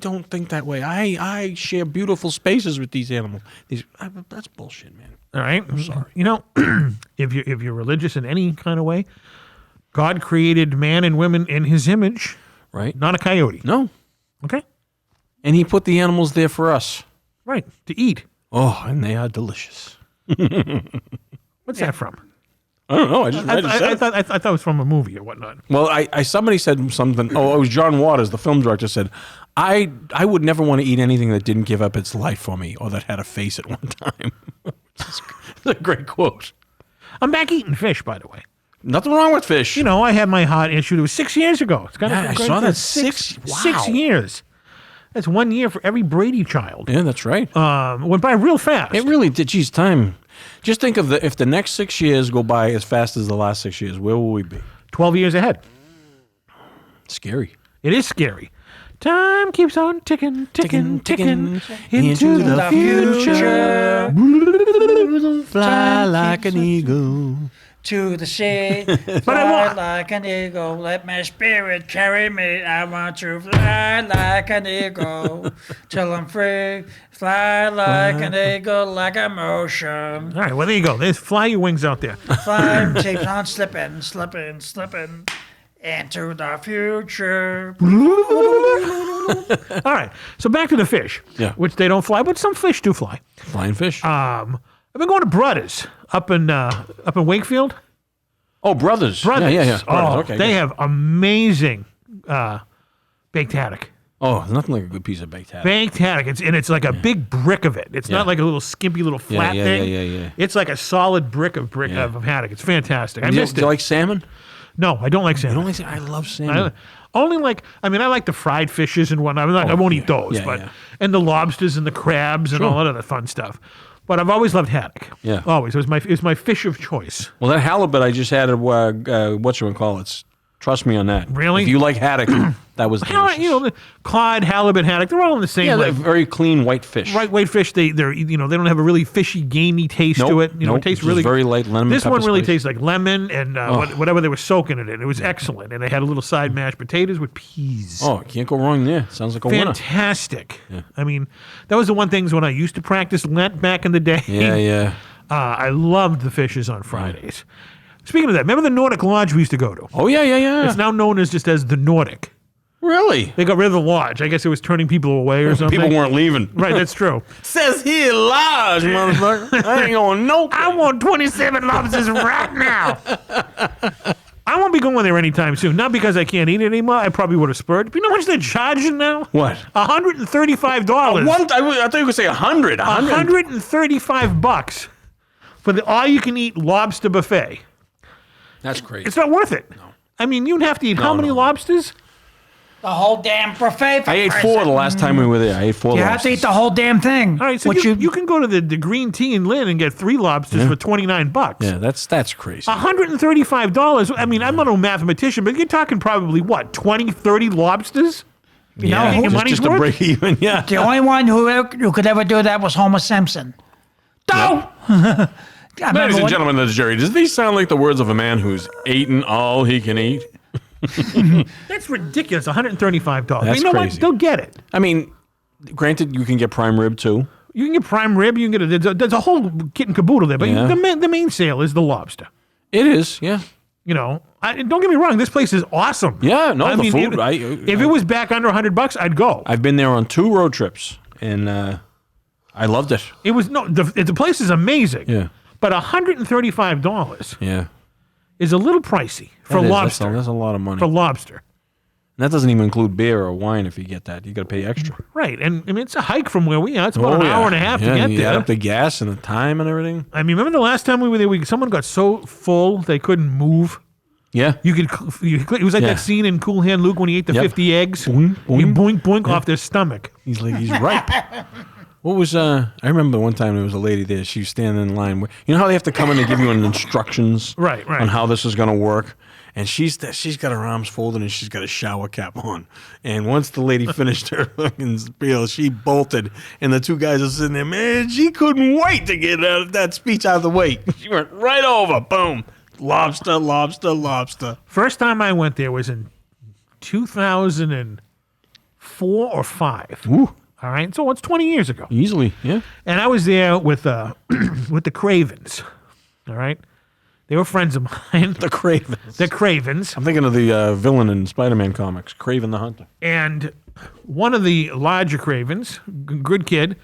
don't think that way. I share beautiful spaces with these animals. That's bullshit, man. All right. I'm sorry. If you're religious in any kind of way, God created man and women in His image, Right? not a coyote. No. Okay. And he put the animals there for us. Right. To eat. Oh, and they are delicious. What's that from? I don't know. I just read it. I thought it was from a movie or whatnot. Well, somebody said something. Oh, it was John Waters, the film director, said, I would never want to eat anything that didn't give up its life for me or that had a face at one time. It's a great quote. I'm back eating fish, by the way. Nothing wrong with fish. I had my heart issue. It was 6 years ago. It's Yeah, I saw that. 6 6 years. That's 1 year for every Brady child. Yeah, that's right. Went by real fast. It really did. Geez, time. Just think of if the next 6 years go by as fast as the last 6 years, where will we be? 12 years ahead. Scary. It is scary. Time keeps on ticking, ticking, ticking into the future. Fly like an eagle. To the sea, fly like an eagle. Let my spirit carry me. I want to fly like an eagle till I'm free. Fly like an eagle, like a motion. All right, well, there you go. There's fly your wings out there. Fly keeps on slipping, slipping, slipping into the future. All right, so back to the fish, which they don't fly, but some fish do fly. Flying fish. I've been going to Brothers up in Wakefield. Oh, Brothers. Brothers. Yeah. Oh, okay, they have amazing baked haddock. Oh, there's nothing like a good piece of baked haddock. Baked haddock. It's like a big brick of it. It's not like a little skimpy little flat thing. Yeah. It's like a solid brick of haddock. It's fantastic. I missed Do you like salmon? No, I don't like salmon. You don't like salmon? I love salmon. I like the fried fishes and whatnot. I won't eat those, and the lobsters and the crabs and all that other fun stuff. But I've always loved haddock. Yeah. Always. It was my fish of choice. Well, that halibut I just had at, whatchamacallits. Trust me on that. Really? If you like haddock, that was delicious. The cod, halibut, haddock, they're all in the same. Yeah, they're very clean white fish. Right, white fish. They don't have a really fishy, gamey taste to it. It tastes really very light lemon. This one really spice. tastes like lemon and whatever they were soaking it in. It was excellent, and they had a little side mashed potatoes with peas. Oh, can't go wrong there. Sounds like a winner. Fantastic. Yeah. I mean, that was the one things when I used to practice Lent back in the day. Yeah. I loved the fishes on Fridays. Speaking of that, remember the Nordic Lodge we used to go to? Oh, yeah. It's now known as just as the Nordic. Really? They got rid of the lodge. I guess it was turning people away or something. People weren't leaving. Right, that's true. Says here, lodge, motherfucker. I ain't going no. I want 27 lobsters right now. I won't be going there anytime soon. Not because I can't eat it anymore. I probably would have spurred. But you know how much they're charging now? What? $135. I thought you were going to say 100. $135 for the all-you-can-eat lobster buffet. That's crazy. It's not worth it. No. I mean, you'd have to eat how many lobsters? The whole damn buffet. I ate 4 the last time we were there. I ate 4 You lobsters. have to eat the whole damn thing. All right, so you can go to the Green Tea in Lynn and get 3 lobsters for $29. Yeah, that's crazy. $135. I mean, I'm not a mathematician, but you're talking probably, 20, 30 lobsters? Just to break even, yeah. The only one who could ever do that was Homer Simpson. No! Ladies and gentlemen of the jury, does these sound like the words of a man who's eaten all he can eat? That's ridiculous. $135. That's you know crazy. what? They'll get it. I mean, granted, you can get prime rib too. You can get prime rib. You can get there's a whole kit and caboodle there. But the main sale is the lobster. It is, yeah. Don't get me wrong. This place is awesome. Yeah, no, the food. If it was back under $100, I'd go. I've been there on 2 road trips, and I loved it. It was the place is amazing. Yeah. But $135 is a little pricey for lobster. That's a lot of money. For lobster. And that doesn't even include beer or wine if you get that. You got to pay extra. Right. And I mean, it's a hike from where we are. It's about an hour and a half to get you there. add up the gas and the time and everything. I mean, remember the last time we were there, someone got so full they couldn't move? Yeah. It was like that scene in Cool Hand Luke when he ate the 50 eggs. Boing, boing. You boink, boink off their stomach. He's ripe. What was, I remember one time there was a lady there, she was standing in line. You know how they have to come in and give you instructions right. on how this is going to work? And she's got her arms folded and she's got a shower cap on. And once the lady finished her fucking spiel, she bolted. And the 2 guys are sitting there, man, she couldn't wait to get that speech out of the way. She went right over, boom. Lobster, lobster, lobster. First time I went there was in 2004 or 5. Ooh. All right, so it's 20 years ago. Easily, yeah. And I was there with with the Cravens. All right, they were friends of mine. The Cravens. The Cravens. I'm thinking of the villain in Spider-Man comics, Kraven the Hunter. And one of the larger Cravens, good kid,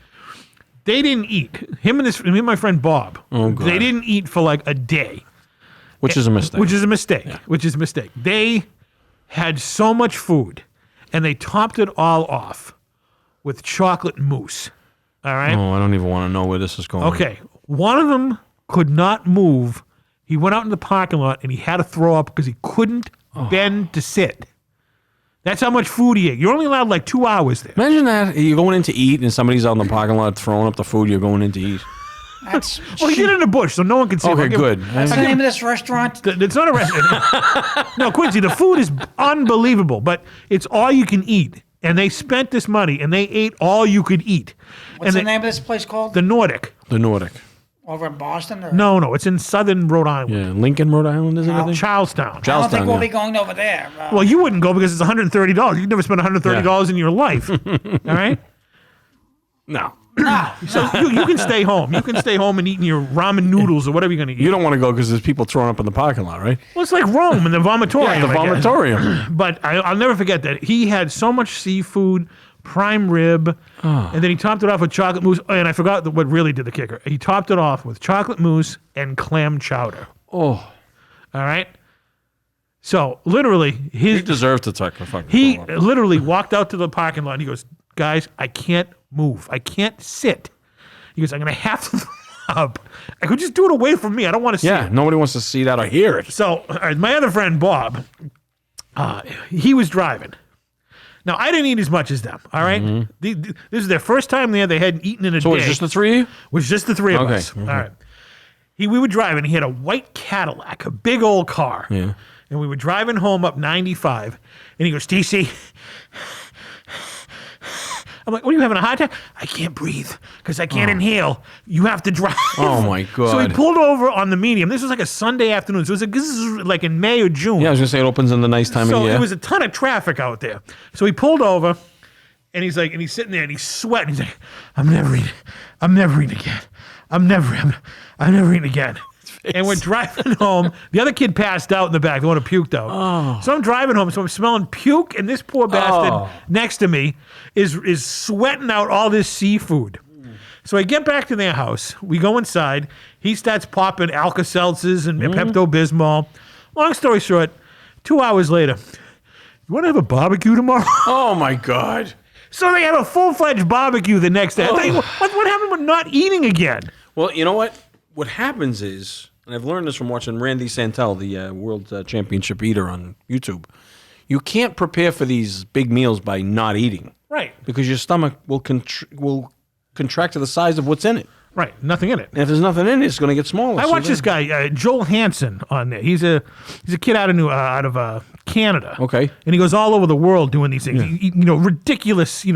they didn't eat. Him and my friend Bob. Oh, God. They didn't eat for like a day. Which is a mistake. Which is a mistake. Yeah. Which is a mistake. They had so much food, and they topped it all off with chocolate mousse. All right? Oh, I don't even want to know where this is going. Okay. One of them could not move. He went out in the parking lot, and he had to throw up because he couldn't bend to sit. That's how much food he ate. You're only allowed like 2 hours there. Imagine that you're going in to eat and somebody's out in the parking lot throwing up the food you're going in to eat. That's Well, he did it in the bush, so no one can see. Okay, good. What's the name of this restaurant? It's not a restaurant. No, Quincy, the food is unbelievable, but it's all you can eat. And they spent this money, and they ate all you could eat. What's the name of this place called? The Nordic. The Nordic. Over in Boston? Or? No, it's in southern Rhode Island. Yeah, Lincoln, Rhode Island, isn't it? Charlestown. I don't think we'll yeah. be going over there. Well, you wouldn't go because it's $130. You'd never spend $130 in your life. All right? No. no. So you can stay home. You can stay home and eat your ramen noodles or whatever you're going to eat. You don't want to go because there's people throwing up in the parking lot, right? Well, it's like Rome and the vomitorium. The I guess. vomitorium. But I'll never forget that. He had so much seafood, prime rib, and then he topped it off with chocolate mousse. Oh, and I forgot what really did the kicker. He topped it off with chocolate mousse and clam chowder. Oh. All right? So, literally, He deserved to take the fucking he throw up. literally walked out to the parking lot and he goes, guys, I can't move. I can't sit. He goes, I'm going to have to throw up. I could just do it away from me. I don't want to see Yeah, it. nobody wants to see that or hear it. So my other friend, Bob, he was driving. Now, I didn't eat as much as them, all right? This is their first time there. They hadn't eaten in a So day. it's just the three of you? It was just the three of Okay. us. All right. We were driving. He had a white Cadillac, a big old car. Yeah. And we were driving home up 95. And he goes, TC. I'm like, what are you having a heart attack? I can't breathe because I can't inhale. You have to drive. Oh, my So he God. pulled over on the medium. This was like a Sunday afternoon. So this is like in May or June. Yeah, I was going to say it opens in the nice time of So year. there was a ton of traffic out there. So he pulled over, and he's like, and he's sitting there, and he's sweating. He's like, I'm never eating again. I'm never eating again. And we're driving home. The other kid passed out in the back. The one who puked out. Oh. So I'm driving home. So I'm smelling puke, and this poor bastard next to me is sweating out all this seafood. So I get back to their house. We go inside. He starts popping Alka-Seltzers and Pepto-Bismol. Long story short, 2 hours later, you want to have a barbecue tomorrow? Oh, my God. So they have a full-fledged barbecue the next day. I thought, what happened with not eating again? Well, you know what? What happens is, and I've learned this from watching Randy Santel, the world championship eater on YouTube, you can't prepare for these big meals by not eating. Right. Because your stomach will contract to the size of what's in it. Right. Nothing in it. And if there's nothing in it, it's going to get smaller. I watched this guy, Joel Hansen, on there. He's a kid out of Canada. Okay. And he goes all over the world doing these things. Ridiculous,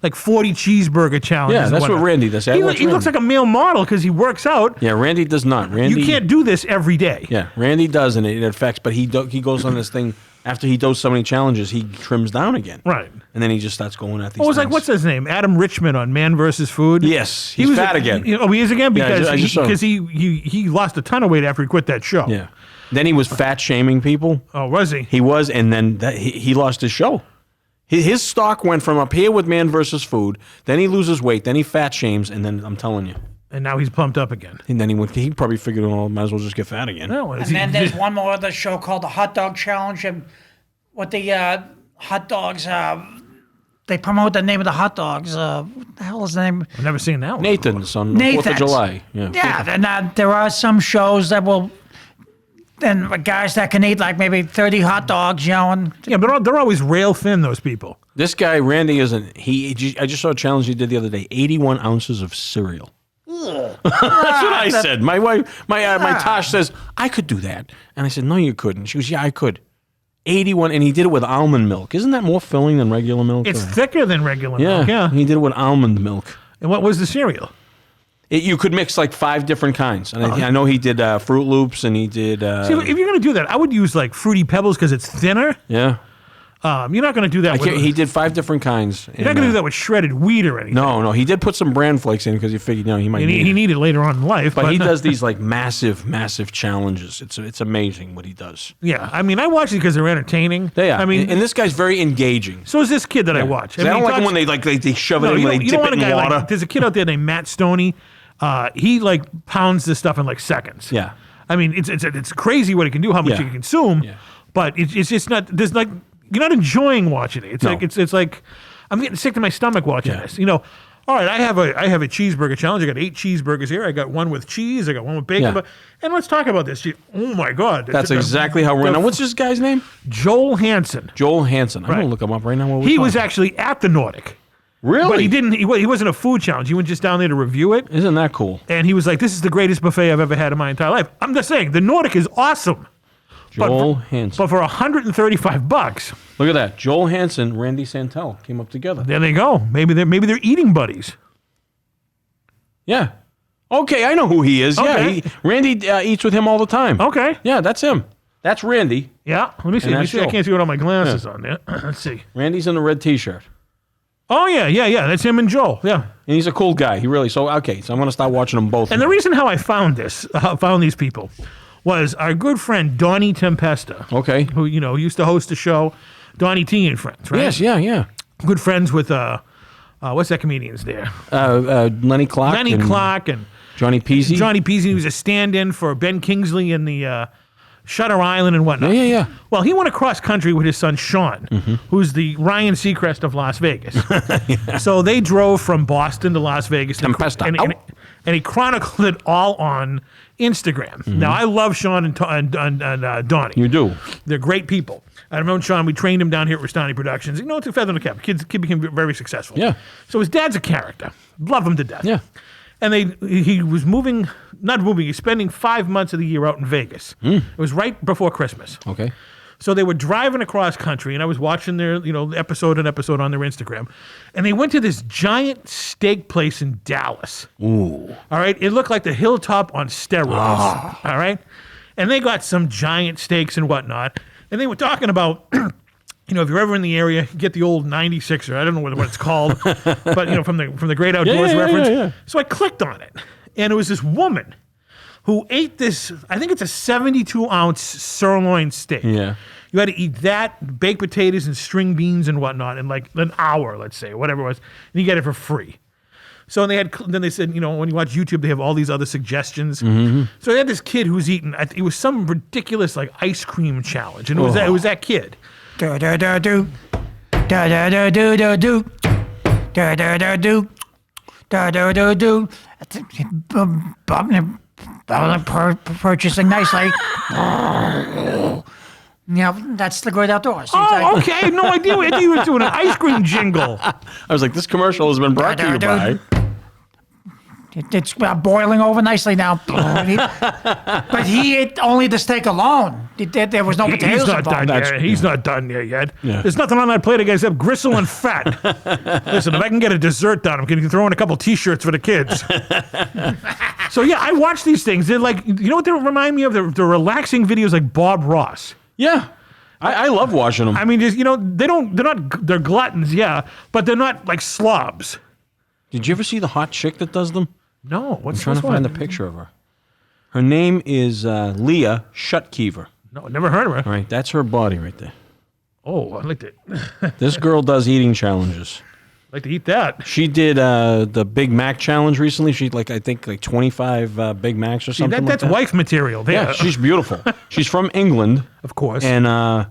like 40 cheeseburger challenges. Yeah, and that's what whatnot. Randy does. He looks like a male model because he works out. Yeah, Randy does not. Randy, You can't do this every day. Yeah, Randy does, and it affects. But he goes on this thing after he does so many challenges, he trims down again. Right. And then he just starts going at these. What was things. like? What's his name? Adam Richman on Man vs. Food. Yes, he's fat again. He is again Yeah, because I just saw him. he lost a ton of weight after he quit that show. Yeah. Then he was fat shaming people. Oh, was he? He was, and then he lost his show. His stock went from up here with Man versus Food. Then he loses weight. Then he fat shames, and then I'm telling you. And now he's pumped up again. And then he probably figured, oh, might as well just get fat again. No, And then there's one more other show called the Hot Dog Challenge, and what the hot dogs, they promote the name of the hot dogs. What the hell is the name? I've never seen that one. Nathan's on the 4th of Nathan's. July. Yeah, and there are some shows that will, and guys that can eat like maybe 30 hot dogs, and Yeah, but they're always rail thin. Those people. This guy, Randy, isn't. I just saw a challenge he did the other day. 81 ounces of cereal. That's what I said. My wife, my Tosh says, I could do that. And I said, no, you couldn't. She goes, yeah, I could. 81, and he did it with almond milk. Isn't that more filling than regular milk? It's thicker than regular milk. Yeah. He did it with almond milk. And what was the cereal? You could mix like 5 different kinds. And I know he did Fruit Loops, and he did. See, if you're going to do that, I would use like Fruity Pebbles because it's thinner. Yeah. You're not going to do that. He did 5 different kinds. You're not going to do that with shredded wheat or anything. No. He did put some bran flakes in because he figured, he might need He it. needed it later on in life. But he does these like massive challenges. It's amazing what he does. Yeah, I mean, I watch it because they're entertaining. They are. I mean, and this guy's very engaging. so is this kid that I watch. I don't he like talks- when they shove it No, in you when don't, they you dip don't it want in a guy water. like. There's a kid out there named Matt Stoney. He like pounds this stuff in like seconds. Yeah. I mean, it's crazy what he can do, how much Yeah. he can consume. Yeah. But it's just not. There's like you're not enjoying watching it. It's No. like it's like I'm getting sick to my stomach watching Yeah. this. all right, I have a cheeseburger challenge. I got 8 cheeseburgers here. I got one with cheese. I got one with bacon. Yeah. And let's talk about this. Oh my God. That's exactly how we're now. What's this guy's name? Joel Hansen. Joel Hansen. I'm going to look him up right now. He was actually at the Nordic. Really? But he didn't. He wasn't a food challenge. He went just down there to review it. Isn't that cool? And he was like, "This is the greatest buffet I've ever had in my entire life." I'm just saying, the Nordic is awesome. Joel Hansen. But for $135, look at that. Joel Hansen, Randy Santel came up together. there they go. Maybe they're eating buddies. Yeah. Okay, I know who he is. Okay. Yeah, Randy eats with him all the time. Okay. Yeah, that's him. That's Randy. Yeah. Let me see. And Let me that's see. I Joel. can't see without my glasses on there. Let's see. Randy's in the red T-shirt. Oh yeah. That's him and Joel. Yeah. And he's a cool guy. He really. So I'm going to start watching them both. And the reason how I found these people, was our good friend Donnie Tempesta. Okay. Who used to host a show, Donnie T and Friends, right? Yes. Yeah. Good friends with what's that comedian's there? Lenny Clark. Lenny Clark and Johnny Peasy. Johnny Peasy. He was a stand-in for Ben Kingsley in the Shutter Island and whatnot. Yeah. Well, he went across country with his son Sean, who's the Ryan Seacrest of Las Vegas. So they drove from Boston to Las Vegas. Tempesta. And he chronicled it all on Instagram. Now, I love Sean and Donnie. You do. They're great people. I've known Sean. We trained him down here at Restani Productions. It's a feather in the cap. Kid became very successful. Yeah. So his dad's a character. Love him to death. Yeah. And he was he's spending 5 months of the year out in Vegas. It was right before Christmas. Okay. So they were driving across country, and I was watching their, episode on their Instagram, and they went to this giant steak place in Dallas. Ooh. All right? It looked like the Hilltop on steroids. All right? And they got some giant steaks and whatnot, and they were talking about... if you're ever in the area, get the old 96er. I don't know what it's called, but from the Great Outdoors reference. Yeah. So I clicked on it, and it was this woman who ate this. I think it's a 72-ounce sirloin steak. Yeah. You had to eat that, baked potatoes and string beans and whatnot in like an hour, let's say, whatever it was, and you get it for free. So then they said, when you watch YouTube, they have all these other suggestions. So they had this kid who was eating. It was some ridiculous like ice cream challenge, and it was that kid. Do do do do do do do do do do do do do do do do. Purchasing nicely. Yeah, that's the Great Outdoors. Oh, okay. I had no idea. I thought you were doing an ice cream jingle. I was like, this commercial has been brought to you by... It's boiling over nicely now. But he ate only the steak alone. There was no potatoes He's not involved. done yet. He's not done there yet. Yeah. There's nothing on that plate except gristle and fat. Listen, if I can get a dessert done, I'm going to throw in a couple T-shirts for the kids. So, yeah, I watch these things. They're like, you know what they remind me of? They're relaxing videos like Bob Ross. Yeah. I love watching them. I mean, they're gluttons, yeah, but they're not like slobs. Did you ever see the hot chick that does them? No, I'm trying to find the picture of her. Her name is Leah Shutkever. No, never heard of her. All right, that's her body right there. Oh, I like it. This girl does eating challenges. Like to eat that. She did the Big Mac challenge recently. She I think 25 Big Macs or something. That's like that. wife material. There. Yeah, she's beautiful. She's from England, of course, and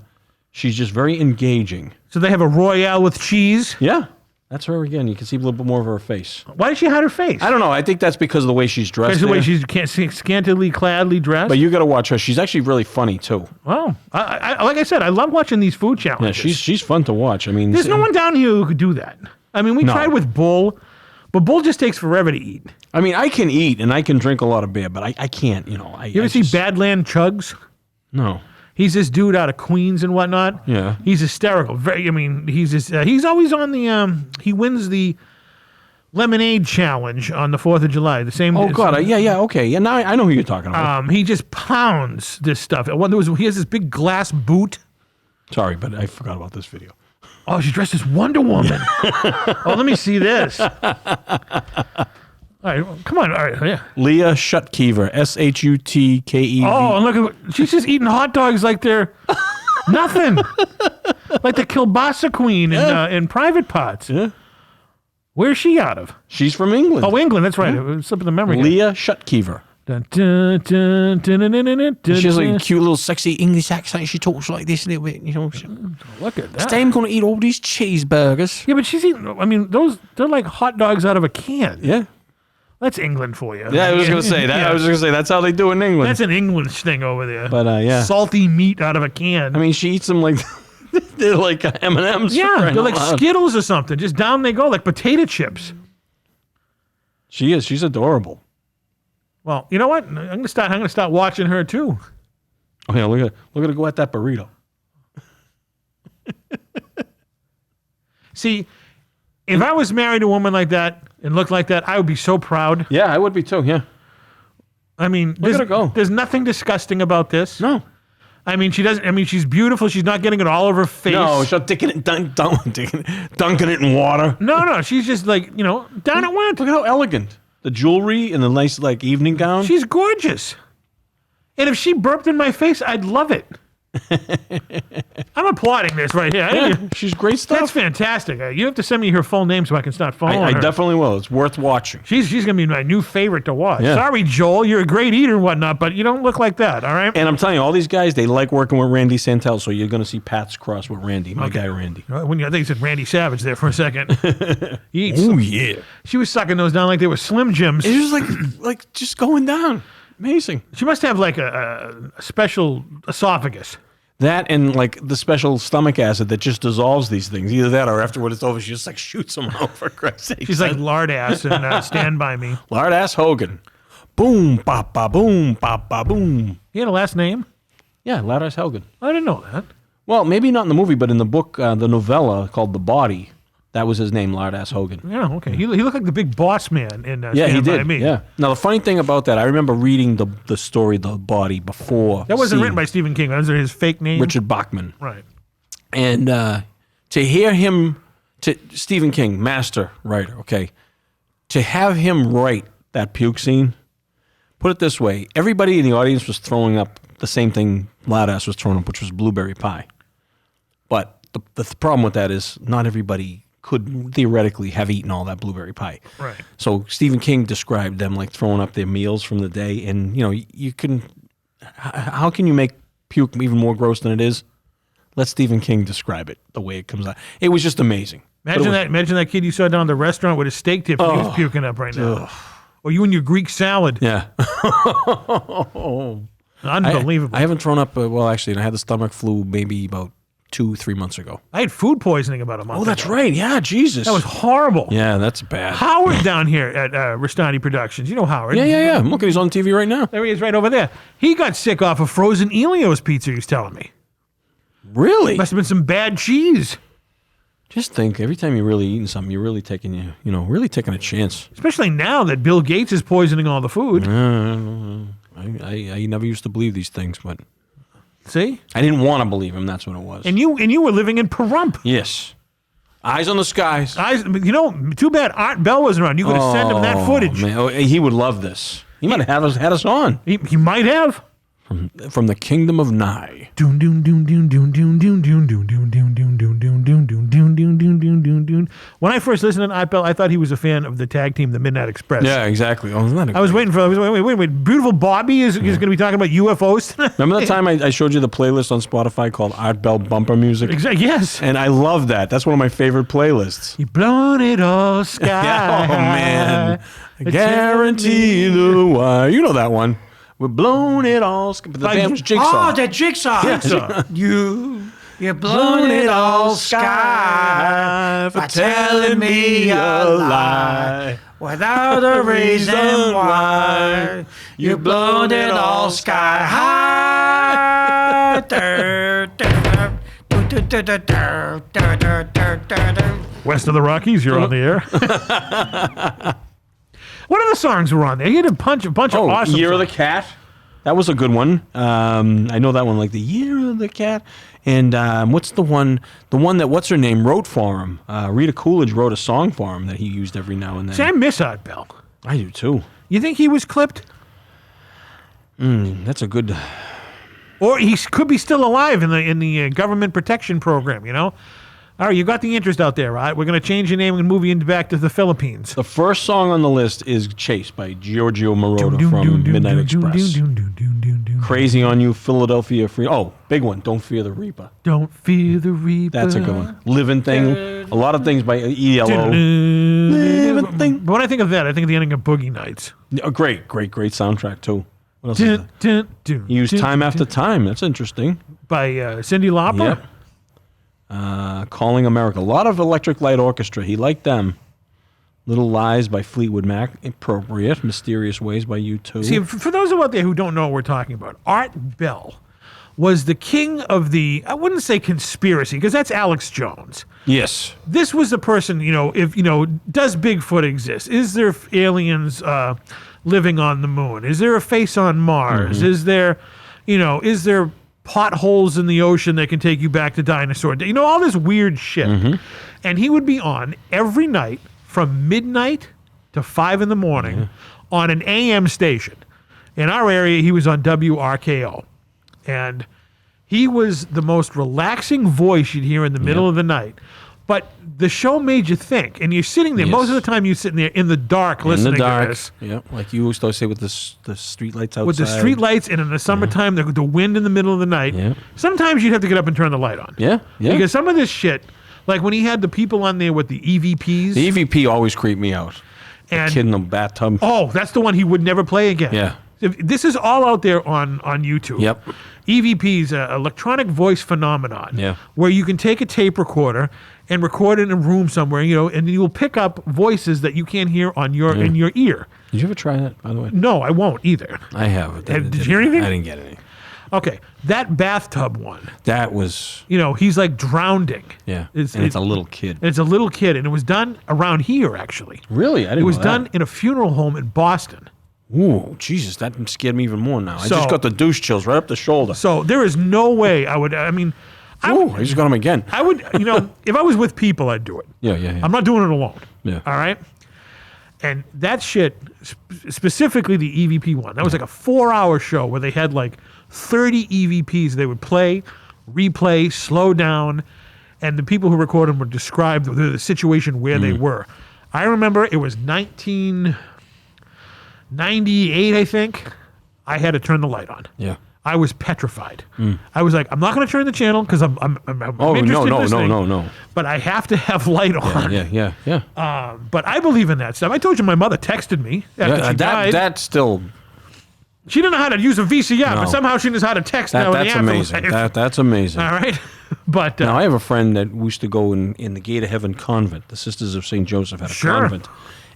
she's just very engaging. So they have a Royale with cheese. Yeah, that's her again. You can see a little bit more of her face. Why does she hide her face? I don't know. I think that's because of the way she's dressed. Because the way she's scantily cladly dressed. But you got to watch her. She's actually really funny too. Well, I like I said, I love watching these food challenges. Yeah, she's fun to watch. I mean, there's no one down here who could do that. I mean, we tried with Bull, but Bull just takes forever to eat. I mean, I can eat and I can drink a lot of beer, but I can't. You ever see Badland Chugs? No. He's this dude out of Queens and whatnot. Yeah. He's hysterical. He's always on the. He wins the lemonade challenge on the 4th of July. The same. Oh God! Yeah. Okay. Yeah. Now I know who you're talking about. He just pounds this stuff. He has this big glass boot. Sorry, but I forgot about this video. Oh, she's dressed as Wonder Woman. Oh, let me see this. All right, come on. All right, yeah. Leah Shutkever, Shutkev. Oh, and look at she's just eating hot dogs like they're nothing. Like the kielbasa queen in Private Parts. Yeah. Where's she out of? She's from England. Oh, England. That's right. It was slipping the memory. Leah Shutkever. Dun, dun, dun, dun, dun, dun, dun, dun, She has like dun. a cute little sexy English accent. She talks like this a little bit, you know. Look at that. Today I'm going to eat all these cheeseburgers. Yeah, but she's eating. I mean, they're like hot dogs out of a can. Yeah. That's England for you. Yeah, I was going to say that. Yeah. I was going to say that's how they do it in England. That's an English thing over there. But, yeah. Salty meat out of a can. I mean, she eats them like they're like M&Ms. yeah, they're like Skittles or something. Just down they go, like potato chips. She is. She's adorable. Well, you know what? I'm gonna start watching her too. Oh yeah, look at her go at that burrito. See, if I was married to a woman like that and looked like that, I would be so proud. Yeah, I would be too. Yeah. I mean, Look at her go. There's nothing disgusting about this. No. I mean, she doesn't. I mean, she's beautiful. She's not getting it all over her face. No, she's not dunking it in water. No. She's just like, down it went. Look at how elegant. The jewelry and the nice like evening gown. She's gorgeous. And if she burped in my face, I'd love it. I'm applauding this right here. Yeah, she's great stuff. That's fantastic. You have to send me her full name so I can start following I her. definitely will. It's worth watching. She's going to be my new favorite to watch. Yeah. Sorry, Joel, you're a great eater and whatnot, but you don't look like that, all right? And I'm telling you, all these guys, they like working with Randy Santel, so you're going to see Pat's cross with Randy, my guy Randy. I think you said Randy Savage there for a second. He eats. Oh, yeah. She was sucking those down like they were Slim Jims. It's just like just going down. Amazing. She must have like a special esophagus. That and like the special stomach acid that just dissolves these things. Either that or after when it's over, she just like shoots them out for Christ's sake. She's like lard ass and Stand By Me. Lard ass Hogan. Boom, ba ba boom, ba ba boom. He had a last name? Yeah, Lard ass Hogan. I didn't know that. Well, maybe not in the movie, but in the book, the novella called The Body, that was his name, Lard ass Hogan. Yeah, okay. He looked like the big boss man in Yeah, Stand he By did. Me. Yeah. Now the funny thing about that, I remember reading the story, The Body, before. That wasn't seeing written by Stephen King. That was his fake name. Richard Bachman. Right. And to hear him, Stephen King, master writer, okay, to have him write that puke scene, put it this way, everybody in the audience was throwing up the same thing Loud-Ass was throwing up, which was blueberry pie. But the problem with that is not everybody could theoretically have eaten all that blueberry pie. Right. So Stephen King described them like throwing up their meals from the day, and you can, how can you make puke even more gross than it is? Let Stephen King describe it the way it comes out. It was just amazing. Imagine that kid you saw down at the restaurant with a steak tip. He's puking up right now. Or you and your Greek salad. Yeah. Unbelievable. I haven't thrown up. Well, actually, I had the stomach flu maybe about 2-3 months ago. I had food poisoning about a month ago. Oh, that's right. Yeah, Jesus. That was horrible. Yeah, that's bad. Howard down here at Restani Productions. You know Howard. Yeah. I'm looking. He's on TV right now. There he is right over there. He got sick off of frozen Elio's pizza, he was telling me. Really? Must have been some bad cheese. Just think, every time you're really eating something, you're really taking really taking a chance. Especially now that Bill Gates is poisoning all the food. I never used to believe these things, but See? I didn't want to believe him. That's what it was. And you were living in Pahrump. Yes. Eyes on the skies. Too bad Art Bell wasn't around. You could have sent him that footage. Man. Oh, he would love this. He might have had us on. He might have. From the kingdom of Nye. When I first listened to Art Bell, I thought he was a fan of the tag team, the Midnight Express. Yeah, exactly. Oh, isn't that I was waiting for. Wait. Beautiful Bobby is going to be talking about UFOs tonight. Remember the time I showed you the playlist on Spotify called Art Bell Bumper Music? Exactly. Yes. And I love that. That's one of my favorite playlists. You blown it all sky. Oh, man. I guarantee the wire. You know that one. We're blown it all sky. But the band was Jigsaw. Oh, the Jigsaw. Jigsaw. You've blown it all sky for telling me a lie without a reason why. You've blown it all sky high. West of the Rockies, you're on the air. What other songs were on there? You had a bunch of awesome Year of songs. the Cat. That was a good one. I know that one, like the Year of the Cat. And what's the one that what's her name wrote for him? Rita Coolidge wrote a song for him that he used every now and then. See, I miss Art Bell. I do too. You think he was clipped? That's a good. Or he could be still alive in the government protection program, All right, you got the interest out there, right? We're going to change your name and move you back to the Philippines. The first song on the list is Chase by Giorgio Moroder from Midnight Express. Crazy on You, Philadelphia Free. Oh, big one. Don't Fear the Reaper. Don't fear the reaper. That's a good one. Living Thing. A lot of things by ELO. Living Thing. But when I think of that, I think of the ending of Boogie Nights. Great soundtrack, too. What else is there? He used Time After Time. That's interesting. By Cyndi Lauper. Yep. Calling America. A lot of Electric Light Orchestra. He liked them. Little Lies by Fleetwood Mac. Appropriate. Mysterious Ways by U2. See, for those out there who don't know what we're talking about, Art Bell was the king of the, I wouldn't say conspiracy, because that's Alex Jones. Yes. This was the person, if, does Bigfoot exist? Is there aliens living on the moon? Is there a face on Mars? Mm-hmm. Is there potholes in the ocean that can take you back to dinosaur day? All this weird shit. Mm-hmm. And he would be on every night from midnight to 5 in the morning on an AM station. In our area, he was on WRKO. And he was the most relaxing voice you'd hear in the middle of the night. But the show made you think. And you're sitting there, most of the time you're sitting there in the dark listening to this. Yeah, like you used to say with the street lights outside. With the street lights, and in the summertime, the wind in the middle of the night. Yeah. Sometimes you'd have to get up and turn the light on. Yeah. Because some of this shit, like when he had the people on there with the EVPs. The EVP always creeped me out. The kid in the bathtub. Oh, that's the one he would never play again. Yeah. This is all out there on YouTube. Yep. EVP's electronic voice phenomenon. Yeah. Where you can take a tape recorder and record it in a room somewhere, and you will pick up voices that you can't hear on in your ear. Did you ever try that, by the way? No, I won't either. I have. Did you hear anything? I didn't get any. Okay, that bathtub one. That was. He's like drowning. Yeah. It's a little kid. It's a little kid, and it was done around here, actually. Really? I didn't know It was that. done in a funeral home in Boston. Ooh, Jesus, that scared me even more now. I So- just got the douche chills right up the shoulder. So there is no way I would. I just got them again. I would, if I was with people, I'd do it. Yeah. I'm not doing it alone. Yeah. All right. And that shit, specifically the EVP one, that was like a 4-hour show where they had like 30 EVPs they would play, replay, slow down, and the people who recorded them would describe the situation where they were. I remember it was 1998, I think. I had to turn the light on. Yeah. I was petrified. I was like, I'm not going to turn the channel because I'm interested in listening. No. But I have to have light on. Yeah. But I believe in that stuff. I told you my mother texted me after she died. That's still. She didn't know how to use a VCR, but No. somehow she knows how to text now in That's the amazing. afterlife. That's amazing. All right. But Now, I have a friend that used to go in the Gate of Heaven convent. The Sisters of St. Joseph had a convent.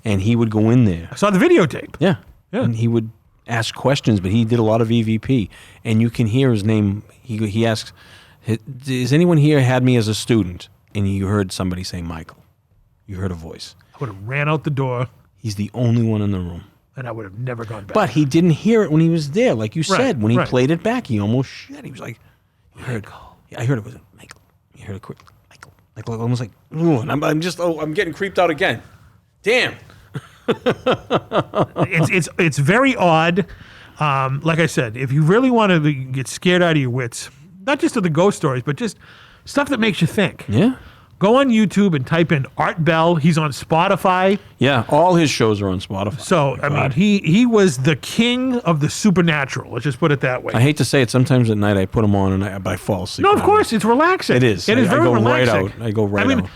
And he would go in there. I saw the videotape. Yeah. And he would ask questions, but he did a lot of EVP. And you can hear his name. He asks, has anyone here had me as a student? And you heard somebody say Michael. You heard a voice. I would have ran out the door, He's the only one in the room. and I would have never gone back. But he didn't hear it when he was there. Like you said, when he right. played it back, he almost shit. He was like, I heard it was Michael. You heard it quick. Michael. Like almost like, ooh, and I'm getting creeped out again. Damn. It's very odd. Like I said, if you really want to get scared out of your wits, not just of the ghost stories, but just stuff that makes you think. Yeah. Go on YouTube and type in Art Bell. He's on Spotify. Yeah, all his shows are on Spotify. So, I mean, he was the king of the supernatural. Let's just put it that way. I hate to say it, sometimes at night I put them on but I fall asleep. No, of course, it's relaxing. It is. It is very I go relaxing. right out. I go right out.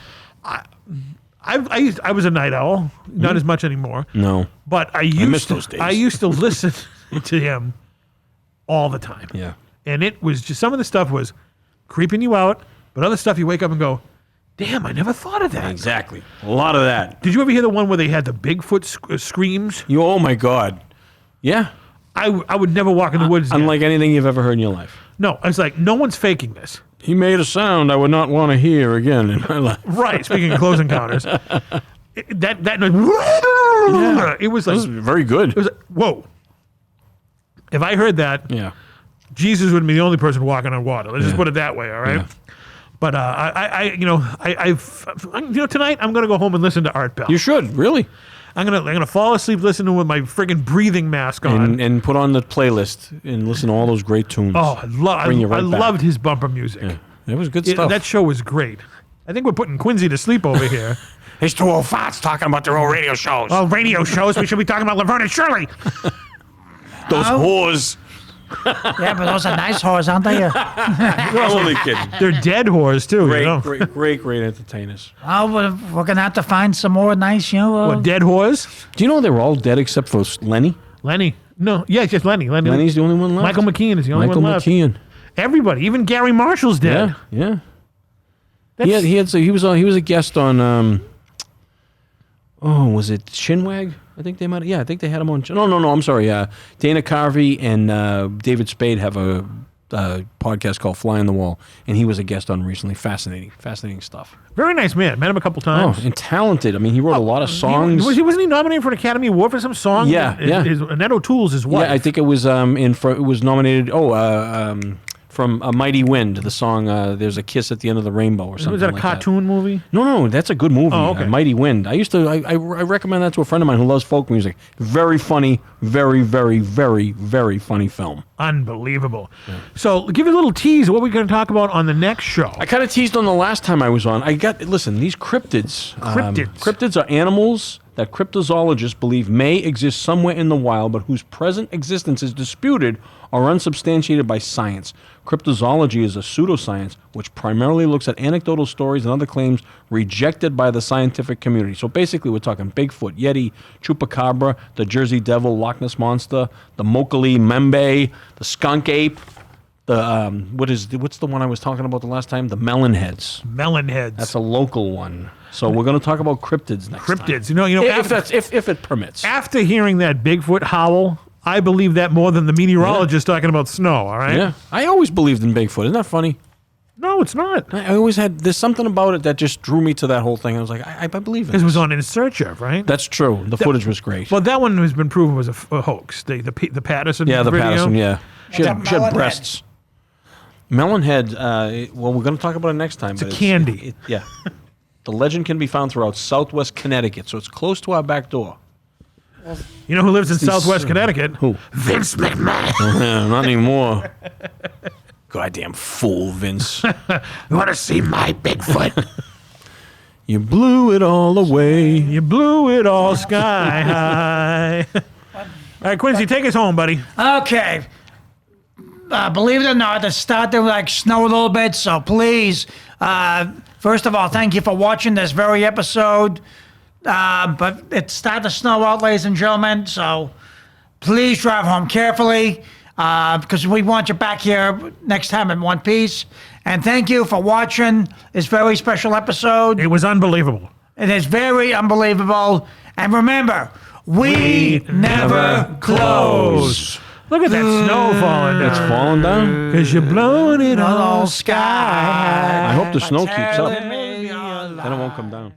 I was a night owl, not as much anymore. No. But I miss those days. I used to listen to him all the time. Yeah. And it was just, some of the stuff was creeping you out, but other stuff you wake up and go, damn, I never thought of that. Exactly. A lot of that. Did you ever hear the one where they had the Bigfoot screams? Oh my God. Yeah. I would never walk in the woods again. Unlike anything you've ever heard in your life. No, I was like, no one's faking this. He made a sound I would not want to hear again in my life. Right. Speaking of close encounters, that noise, it was like, This is very good. it was like, whoa. If I heard that, Yeah. Jesus would be the only person walking on water. Let's just put it that way, all right? Yeah. But tonight I'm gonna go home and listen to Art Bell. You should, really. I'm gonna fall asleep listening with my friggin' breathing mask on. And put on the playlist and listen to all those great tunes. Oh, I Bring you right back. loved his bumper music. Yeah. It was good stuff. That show was great. I think we're putting Quincy to sleep over here. These two old farts talking about their old radio shows. Well, radio shows, we should be talking about Laverne and Shirley. Those whores. Yeah, but those are nice whores, aren't they? I'm only kidding. They're dead whores, too, Great, you know. great entertainers. Oh, we're going to have to find some more nice, What, dead whores? Do you know they were all dead except for Lenny? Lenny. No, yeah, it's just Lenny. Lenny's the only one left. Michael McKean is the only one left. McKean. Everybody, even Gary Marshall's dead. Yeah. That's- He was a guest on was it Shinwag? I think they might. Yeah, I think they had him on. No. I'm sorry. Dana Carvey and David Spade have a podcast called Fly on the Wall, and he was a guest on recently. Fascinating stuff. Very nice man. Met him a couple times. Oh, and talented. I mean, he wrote a lot of songs. Wasn't he nominated for an Academy Award for some song? Yeah. Annette O'Toole's his wife. Yeah, I think it was it was nominated. From A Mighty Wind, the song "There's a Kiss at the End of the Rainbow" or something. Was that a like cartoon movie? No, that's a good movie. Oh, okay. Mighty Wind. I recommend that to a friend of mine who loves folk music. Very funny, very, very, very, very funny film. Unbelievable. Yeah. So, give you a little tease of what we're going to talk about on the next show. I kind of teased on the last time I was on. Listen, these cryptids. Cryptids are animals that cryptozoologists believe may exist somewhere in the wild, but whose present existence is disputed or unsubstantiated by science. Cryptozoology is a pseudoscience which primarily looks at anecdotal stories and other claims rejected by the scientific community. So basically, we're talking Bigfoot, Yeti, Chupacabra, the Jersey Devil, Loch Ness Monster, the Mokele Membe, the skunk ape, the what's the one I was talking about the last time? The melonheads. Melonheads. That's a local one. So we're going to talk about cryptids next time. Cryptids. You know. If it permits. After hearing that Bigfoot howl, I believe that more than the meteorologist talking about snow. All right. Yeah. I always believed in Bigfoot. Isn't that funny? No, it's not. I always had. There's something about it that just drew me to that whole thing. I was like, I believe it. Because it was on In Search Of, right? That's true. The footage was great. Well, that one has been proven was a hoax. The Patterson. Yeah, the video. Patterson. Yeah, she had Melonhead. breasts. Melonhead. Well, we're going to talk about it next time. It's a candy. Yeah. The legend can be found throughout Southwest Connecticut, so it's close to our back door. You know who lives in Southwest Connecticut? Who? Vince McMahon. Not anymore. Goddamn fool, Vince. You want to see my Bigfoot? You blew it all away. You blew it all sky high. All right, Quincy, take us home, buddy. Okay. Believe it or not, it's starting to snow a little bit, so please, first of all, thank you for watching this very episode. But it's starting to snow out, ladies and gentlemen, so please drive home carefully because we want you back here next time in one piece. And thank you for watching this very special episode. It was unbelievable. It is very unbelievable. And remember, we never close. Look at that snow falling down. It's falling down. Because you're blowing it all All sky high. I hope the snow keeps up. Telling me your Then it won't come down.